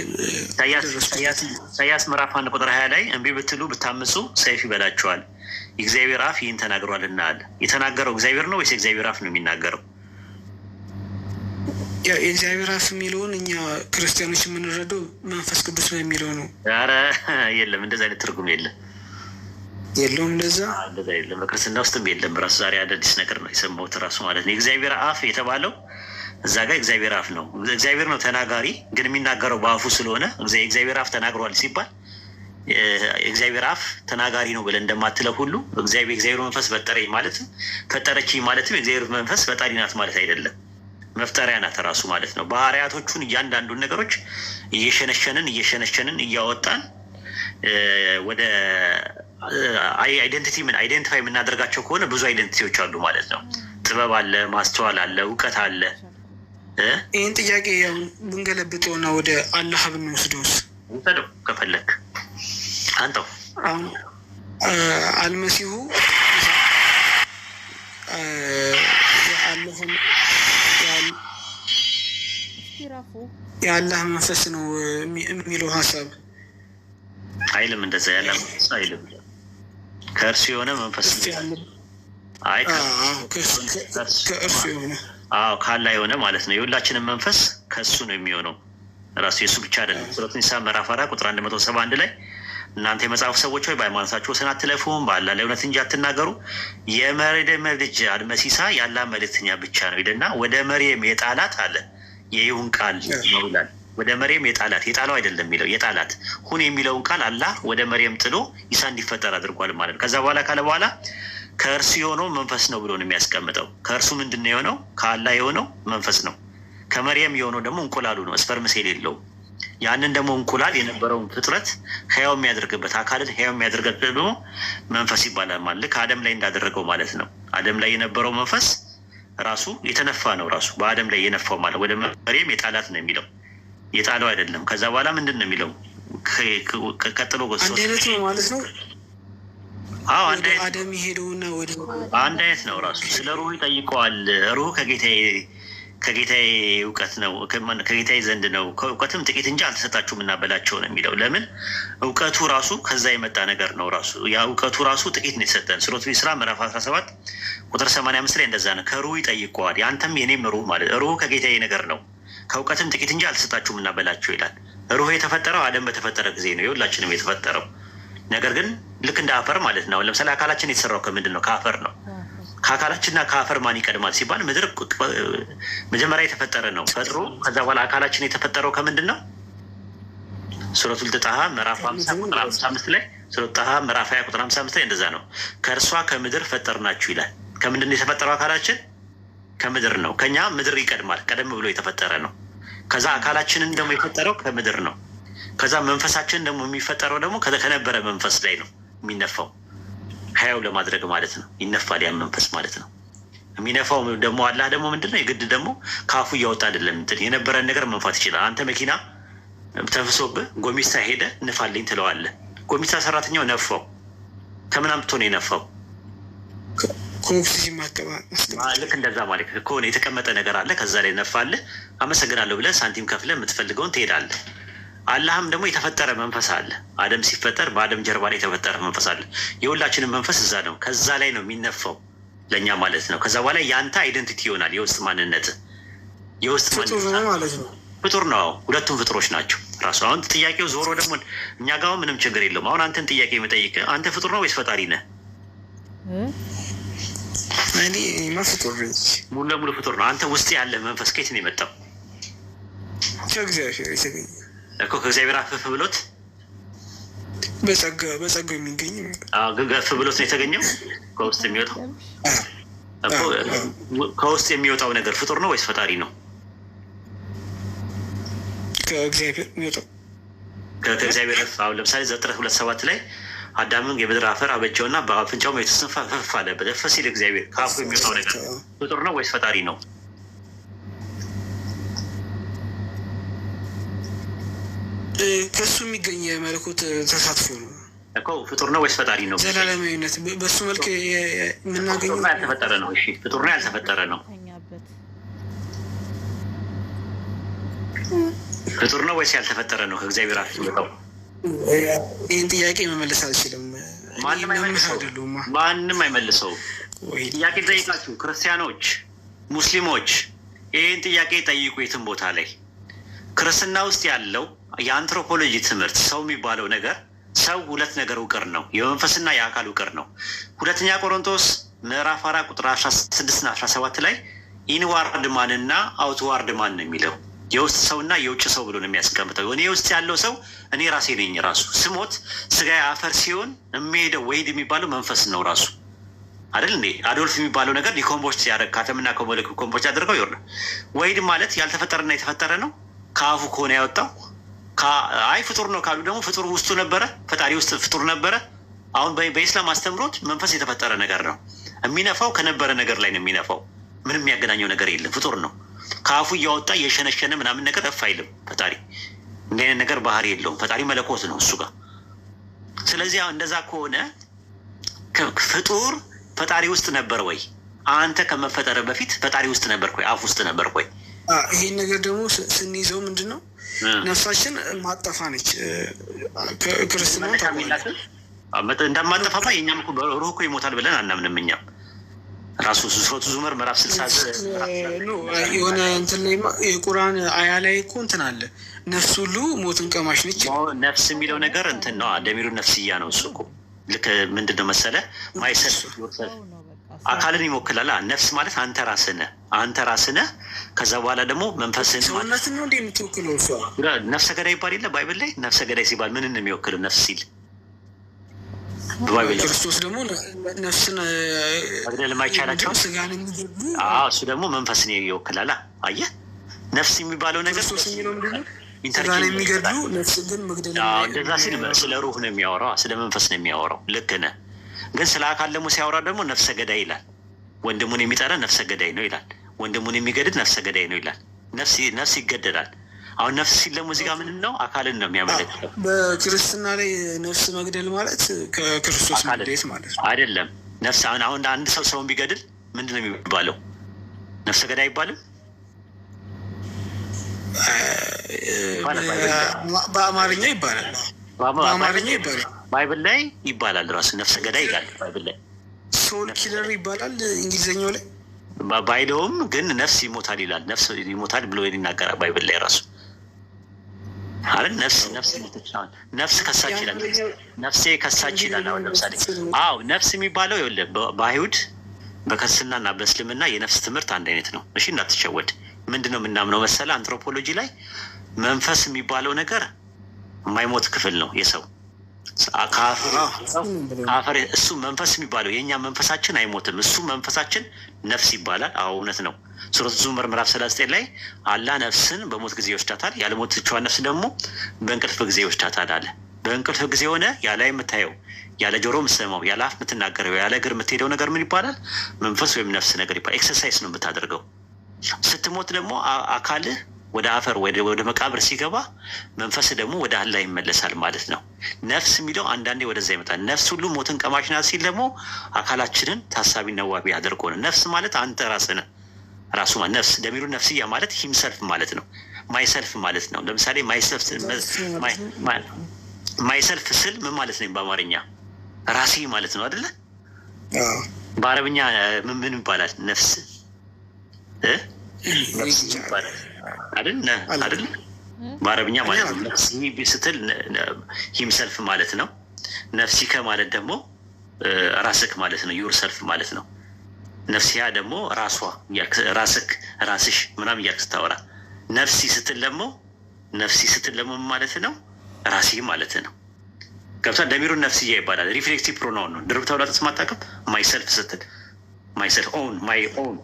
ኢሳያስ ምዕራፍ 1:20 ላይ እምቢ ብትሉ ብታምፁ ሰይፍ ይበላችኋል የእግዚአብሔር አፍ ይህን ተናግሯልና አለ። የተናገረው እግዚአብሔር ነው ወይስ የእግዚአብሔር አፍ ነው የሚናገረው? የእግዚአብሔር አፍ የሚለውን እኛ ክርስቲያኖች የምንረዳው መንፈስ ቅዱስ ነው የሚለው ነው። ኧረ የለም፣ እንደዚ አይነት ትርጉም የለም። የለውም እንደዛ የለም፣ በክርስትና ውስጥም የለም። ራሱ ዛሬ አዳዲስ ነገር ነው የሰማሁት ራሱ ማለት ነው። የእግዚአብሔር አፍ የተባለው እዛ ጋር እግዚአብሔር አፍ ነው። እግዚአብሔር ነው ተናጋሪ፣ ግን የሚናገረው በአፉ ስለሆነ እግዚአብሔር አፍ ተናግሯል ሲባል የእግዚአብሔር አፍ ተናጋሪ ነው ብለን እንደማትለው ሁሉ እግዚአብሔር መንፈስ ፈጠረኝ ማለትም ፈጠረችኝ ማለትም የእግዚአብሔር መንፈስ ፈጣሪ ናት ማለት አይደለም። መፍጠሪያ ናት ራሱ ማለት ነው። ባህሪያቶቹን እያንዳንዱን ነገሮች እየሸነሸንን እያወጣን ወደ አይደንቲፋይ የምናደርጋቸው ከሆነ ብዙ አይደንቲቲዎች አሉ ማለት ነው። ጥበብ አለ፣ ማስተዋል አለ፣ እውቀት አለ። ይህን ጥያቄ ብንገለብጠውና ወደ አላህ ብንወስደውስ? ውሰደው ከፈለግ አንተው አሁን አልመሲሁ የአላህ መንፈስ ነው የሚለው ሀሳብ አይልም። እንደዛ ያለ መንፈስ አይልም። ከእርሱ የሆነ መንፈስ አይ ከእርሱ የሆነ ካላ የሆነ ማለት ነው። የሁላችንም መንፈስ ከእሱ ነው የሚሆነው። ራሱ የእሱ ብቻ አይደለም። ሱረቱ ኒሳ ምዕራፍ 4 ቁጥር 171 ላይ እናንተ የመጽሐፉ ሰዎች ሆይ በሃይማኖታችሁ ወሰን አትለፉም፣ በአላህ ላይ እውነት እንጂ አትናገሩ፣ የመርየም ልጅ አልመሲሳ የአላህ መልእክተኛ ብቻ ነው ይልና ወደ መርየም የጣላት አለ የይሁን ቃል ነው ይላል። ወደ መርየም የጣለው አይደለም የሚለው የጣላት ሁን የሚለውን ቃል አላህ ወደ መርየም ጥሎ ኢሳ እንዲፈጠር አድርጓል ማለት ነው። ከዛ በኋላ ካለ በኋላ ከእርሱ የሆነው መንፈስ ነው ብሎ ነው የሚያስቀምጠው። ከእርሱ ምንድን ነው የሆነው? ከአላህ የሆነው መንፈስ ነው። ከመርየም የሆነው ደግሞ እንቁላሉ ነው፣ ስፐርም ሴል የለውም። ያንን ደግሞ እንቁላል የነበረውን ፍጥረት ህያው የሚያደርግበት አካልን ህያው የሚያደርግበት ደግሞ መንፈስ ይባላል ማለት ልክ አደም ላይ እንዳደረገው ማለት ነው። አደም ላይ የነበረው መንፈስ ራሱ የተነፋ ነው። ራሱ በአደም ላይ የነፋው ማለት ወደ መርየም የጣላት ነው የሚለው የጣለው አይደለም። ከዛ በኋላ ምንድን ነው የሚለው? ቀጥሎ አንድ አይነት ነው ማለት ነው። አዎ አደም የሄደውና ወደ አንድ አይነት ነው። ራሱ ስለ ሩህ ይጠይቀዋል። ሩህ ከጌታዬ እውቀት ነው፣ ከጌታዬ ዘንድ ነው፣ ከእውቀትም ጥቂት እንጂ አልተሰጣችሁም እናበላቸው ነው የሚለው። ለምን? እውቀቱ ራሱ ከዛ የመጣ ነገር ነው። ራሱ ያ እውቀቱ ራሱ ጥቂት ነው የተሰጠን። ሱረቱ ኢስራ ምዕራፍ 17 ቁጥር 85 ላይ እንደዛ ነው። ከሩህ ይጠይቀዋል። ያንተም የኔም ሩህ ማለት ሩህ ከጌታዬ ነገር ነው፣ ከእውቀትም ጥቂት እንጂ አልተሰጣችሁም እናበላቸው ይላል። ሩህ የተፈጠረው አደም በተፈጠረ ጊዜ ነው፣ የሁላችንም የተፈጠረው። ነገር ግን ልክ እንደ አፈር ማለት ነው። ለምሳሌ አካላችን የተሰራው ከምንድን ነው? ከአፈር ነው። ከአካላችንና ከአፈር ማን ይቀድማል ሲባል ምድር መጀመሪያ የተፈጠረ ነው ፈጥሮ። ከዛ በኋላ አካላችን የተፈጠረው ከምንድን ነው? ሱረቱል ጣሃ ምዕራፍ 50 ቁጥር 55 ላይ ሱረቱ ጣሃ ምዕራፍ 20 ቁጥር 55 ላይ እንደዛ ነው። ከእርሷ ከምድር ፈጠርናችሁ ይላል። ከምንድን ነው የተፈጠረው? አካላችን ከምድር ነው። ከኛ ምድር ይቀድማል፣ ቀደም ብሎ የተፈጠረ ነው። ከዛ አካላችንን ደግሞ የፈጠረው ከምድር ነው። ከዛ መንፈሳችን ደግሞ የሚፈጠረው ደግሞ ከነበረ መንፈስ ላይ ነው የሚነፋው፣ ህያው ለማድረግ ማለት ነው። ይነፋል ያን መንፈስ ማለት ነው። የሚነፋው ደግሞ አላህ ደግሞ ምንድነው? የግድ ደግሞ ከአፉ እያወጣ አይደለም። የነበረን ነገር መንፋት ይችላል። አንተ መኪና ተፍሶብህ ጎሚስታ ሄደ ንፋልኝ ትለዋለህ። ጎሚስታ ሰራተኛው ነፋው። ከምን አምጥቶ ነው የነፋው? ልክ እንደዛ ማለት ከሆነ የተቀመጠ ነገር አለ። ከዛ ላይ ነፋልህ። አመሰግናለሁ ብለህ ሳንቲም ከፍለህ የምትፈልገውን ትሄዳለህ። አላህም ደግሞ የተፈጠረ መንፈስ አለ። አደም ሲፈጠር በአደም ጀርባ ላይ የተፈጠረ መንፈስ አለ። የሁላችንም መንፈስ እዛ ነው። ከዛ ላይ ነው የሚነፋው ለእኛ ማለት ነው። ከዛ በኋላ የአንተ አይደንቲቲ ይሆናል። የውስጥ ማንነት የውስጥ ማለት ነው። ፍጡር ነው። ሁለቱም ፍጡሮች ናቸው። ራሱ አሁን ጥያቄው ዞሮ ደግሞ እኛ ጋር ምንም ችግር የለውም። አሁን አንተን ጥያቄ የምጠይቅ አንተ ፍጡር ነው ወይስ ፈጣሪ ነህ? እኔማ ፍጡር ነኝ። ሙሉ ለሙሉ ፍጡር ነው። አንተ ውስጥ ያለ መንፈስ ከየት ነው የመጣው? ከእግዚአብሔር የተገኘ እኮ ከእግዚአብሔር አፈፍ ብሎት በጸጋ የሚገኝ ግን ገፍ ብሎት ነው የተገኘው። ከውስጥ የሚወጣው ከውስጥ የሚወጣው ነገር ፍጡር ነው ወይስ ፈጣሪ ነው? ከእግዚአብሔር የሚወጣው ከእግዚአብሔር። አሁን ለምሳሌ ዘፍጥረት 2:7 ላይ አዳምን የምድር አፈር አበጀውና በአፍንጫውም የተስፋ ፈፍ አለበት። እፍ ሲል እግዚአብሔር ከአፉ የሚወጣው ነገር ፍጡር ነው ወይስ ፈጣሪ ነው? ከእሱ የሚገኝ የመለኮት ተሳትፎ ነው እኮ። ፍጡር ነው ወይስ ፈጣሪ ነው? ዘላለማዊነት በእሱ መልክ የምናገኘው ያልተፈጠረ ነው። እሺ ፍጡር ነው ያልተፈጠረ ነው? ፍጡር ነው ወይስ ያልተፈጠረ ነው? ከእግዚአብሔር አፍ የሚወጣው ይህን ጥያቄ መመለስ አልችልም። ማንም አይመልሰው። ጥያቄ ጠይቃችሁ ክርስቲያኖች፣ ሙስሊሞች ይህን ጥያቄ ጠይቁ። የትም ቦታ ላይ ክርስትና ውስጥ ያለው የአንትሮፖሎጂ ትምህርት ሰው የሚባለው ነገር ሰው ሁለት ነገር ውቅር ነው፣ የመንፈስና የአካል ውቅር ነው። ሁለተኛ ቆሮንቶስ ምዕራፍ 4 ቁጥር 16 እና 17 ላይ ኢንዋርድ ማን እና አውትዋርድ ማን ነው የሚለው የውስጥ ሰውና የውጭ ሰው ብሎ ነው የሚያስቀምጠው። እኔ ውስጥ ያለው ሰው እኔ ራሴ ነኝ። ራሱ ስሞት ስጋ አፈር ሲሆን የሚሄደው ወይድ የሚባለው መንፈስ ነው ራሱ አይደል እንዴ? አዶልፍ የሚባለው ነገር ዲኮምፖስት ሲያደርግ ካተምና ከሞለክ ኮምፖስት ያደርገው ይወርዳል። ወይድ ማለት ያልተፈጠረና የተፈጠረ ነው። ከአፉ ከሆነ ያወጣው አይ ፍጡር ነው ካሉ ደግሞ ፍጡር ውስጡ ነበረ፣ ፈጣሪ ውስጥ ፍጡር ነበረ። አሁን በኢስላም አስተምሮት መንፈስ የተፈጠረ ነገር ነው። የሚነፋው ከነበረ ነገር ላይ ነው የሚነፋው። ምንም የሚያገናኘው ነገር የለም። ፍጡር ነው። ከአፉ እያወጣ የሸነሸነ ምናምን ነገር እፍ አይልም ፈጣሪ። እንዲህ አይነት ነገር ባህሪ የለውም። ፈጣሪ መለኮት ነው እሱ ጋር። ስለዚህ አሁን እንደዛ ከሆነ ፍጡር ፈጣሪ ውስጥ ነበር ወይ? አንተ ከመፈጠረ በፊት ፈጣሪ ውስጥ ነበር ወይ? አፍ ውስጥ ነበር ወይ? ይሄን ነገር ደግሞ ስንይዘው ምንድን ነው ነፍሳችን ማጠፋ ነች። ክርስትና እንደማጠፋፋ የኛም ሩህ እኮ ይሞታል ብለን አናምንም። እኛም ራሱ ሱረቱ ዙመር ምዕራፍ 60 የሆነ እንትን ላይ የቁርአን አያ ላይ እኮ እንትን አለ ነፍስ ሁሉ ሞትን ቀማሽ ነች። ነፍስ የሚለው ነገር እንትን ነው ደሚሩ ነፍስያ ነው። እሱ እኮ ልክ ምንድን ነው መሰለ ማይሰል አካልን ይሞክላል። ነፍስ ማለት አንተ ራስህ ነህ። አንተ ራስህ ነህ። ከዛ በኋላ ደግሞ መንፈስህን ሰውነትን ነው እንደ የምትወክለው እሷ። ነፍሰ ገዳይ ይባል የለ ባይብል ላይ ነፍሰ ገዳይ ሲባል ምንን ነው የሚወክለው? ነፍስ ሲል ክርስቶስ ደግሞ ነፍስን መግደል የማይቻላቸው እሱ ደግሞ መንፈስን ይወክላል። አየህ ነፍስ የሚባለው ነገር ስጋን የሚገድሉ ነፍስ ግን መግደል እንደዛ ሲል ስለ ሩህ ነው የሚያወራው፣ ስለ መንፈስ ነው የሚያወራው። ልክ ነህ። ግን ስለ አካል ደግሞ ሲያወራ ደግሞ ነፍሰ ገዳይ ይላል። ወንድሙን የሚጠራ ነፍሰ ገዳይ ነው ይላል። ወንድሙን የሚገድል ነፍሰ ገዳይ ነው ይላል። ነፍስ ይገደላል። አሁን ነፍስ ሲል ደግሞ እዚህ ጋር ምንም ነው አካልን ነው የሚያመለክተው። በክርስትና ላይ ነፍስ መግደል ማለት ከክርስቶስ መግደል ማለት ነው አይደለም። ነፍስ አሁን አንድ ሰውን ቢገድል ምንድን ነው የሚባለው? ነፍሰ ገዳይ አይባልም? በአማርኛ ይባላል። በአማርኛ ይባላል። ባይብል ላይ ይባላል። ራሱ ነፍሰ ገዳይ ይላል ባይብል ላይ። ሶል ኪለር ይባላል እንግሊዝኛው ላይ ባይለውም ግን ነፍስ ይሞታል ይላል። ነፍስ ይሞታል ብሎ ይናገራል ባይብል ላይ ራሱ አረ ነፍስ ከሳች ይላል። ነፍሴ ከሳች ይላል። አሁን ለምሳሌ ነፍስ የሚባለው ይኸውልህ በአይሁድ በክርስትናና በእስልምና የነፍስ ትምህርት አንድ አይነት ነው። እሺ እንዳትሸወድ። ምንድን ነው የምናምነው መሰለህ? አንትሮፖሎጂ ላይ መንፈስ የሚባለው ነገር የማይሞት ክፍል ነው የሰው ከአፈር እሱ መንፈስ የሚባለው የእኛ መንፈሳችን አይሞትም። እሱ መንፈሳችን ነፍስ ይባላል። እውነት ነው። ሱረቱ ዙመር ምዕራፍ 39 ላይ አላህ ነፍስን በሞት ጊዜ ይወስዳታል፣ ያለሞተችዋን ነፍስ ደግሞ በእንቅልፍ ጊዜ ይወስዳታል አለ። በእንቅልፍ ጊዜ ሆነ ያለ የምታየው ያለ ጆሮ የምትሰማው ያለ አፍ የምትናገረው ያለ እግር የምትሄደው ነገር ምን ይባላል? መንፈስ ወይም ነፍስ ነገር ይባላል። ኤክሰርሳይዝ ነው የምታደርገው። ስትሞት ደግሞ አካልህ ወደ አፈር ወደ መቃብር ሲገባ መንፈስ ደግሞ ወደ አላህ ይመለሳል ማለት ነው። ነፍስ የሚለው አንዳንዴ ወደዛ ይመጣል። ነፍስ ሁሉ ሞትን ቀማሽ ናት ሲል ደግሞ አካላችንን ታሳቢ ነዋቢ አድርጎ ነው። ነፍስ ማለት አንተ ራስህ ነህ። ራሱ ነፍስ ደሚሩ ነፍስያ ማለት ሂምሰልፍ ማለት ነው። ማይሰልፍ ማለት ነው። ለምሳሌ ማይሰልፍ ስል ምን ማለት ነው? በአማርኛ ራሴ ማለት ነው አይደለ? በአረብኛ ምን ይባላል? ነፍስ ይባላል አይደል? በአረብኛ ማለት ነው። ነፍሲ ስትል ሂምሰልፍ ማለት ነው። ነፍሲከ ማለት ደግሞ ራስክ ማለት ነው። ዩር ሰልፍ ማለት ነው። ነፍሲያ ደግሞ ራሷ ራስክ ራስሽ ምናምን እያልክ ስታወራ፣ ነፍሲ ስትል ደግሞ ማለት ነው ራሴ ማለት ነው። ገብቷል? ደሚሩን ነፍስያ ይባላል። ሪፍሌክቲቭ ፕሮናውን ነው። ድርብ ተብላ ተስማጣቅም ማይሰልፍ ስትል ማይሰልፍ ኦን ማይ ኦን።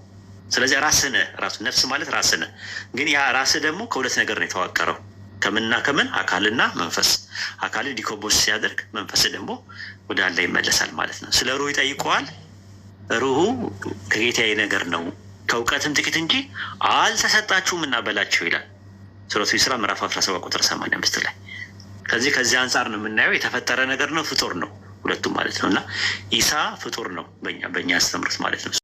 ስለዚህ ራስህ ራሱ ነፍስ ማለት ራስህ ነህ። ግን ያ ራስህ ደግሞ ከሁለት ነገር ነው የተዋቀረው። ከምንና ከምን? አካልና መንፈስ። አካልን ዲኮምፖዝ ሲያደርግ መንፈስ ደግሞ ወደ አላህ ይመለሳል ማለት ነው። ስለ ሩህ ይጠይቀዋል። ሩሁ ከጌታዬ ነገር ነው ከእውቀትም ጥቂት እንጂ አልተሰጣችሁም እና በላቸው ይላል ሱረቱ ኢስራ ምዕራፍ 17 ቁጥር 85 ላይ። ከዚህ አንጻር ነው የምናየው። የተፈጠረ ነገር ነው፣ ፍጡር ነው ሁለቱም ማለት ነው። እና ኢሳ ፍጡር ነው በእኛ አስተምሮት ማለት ነው።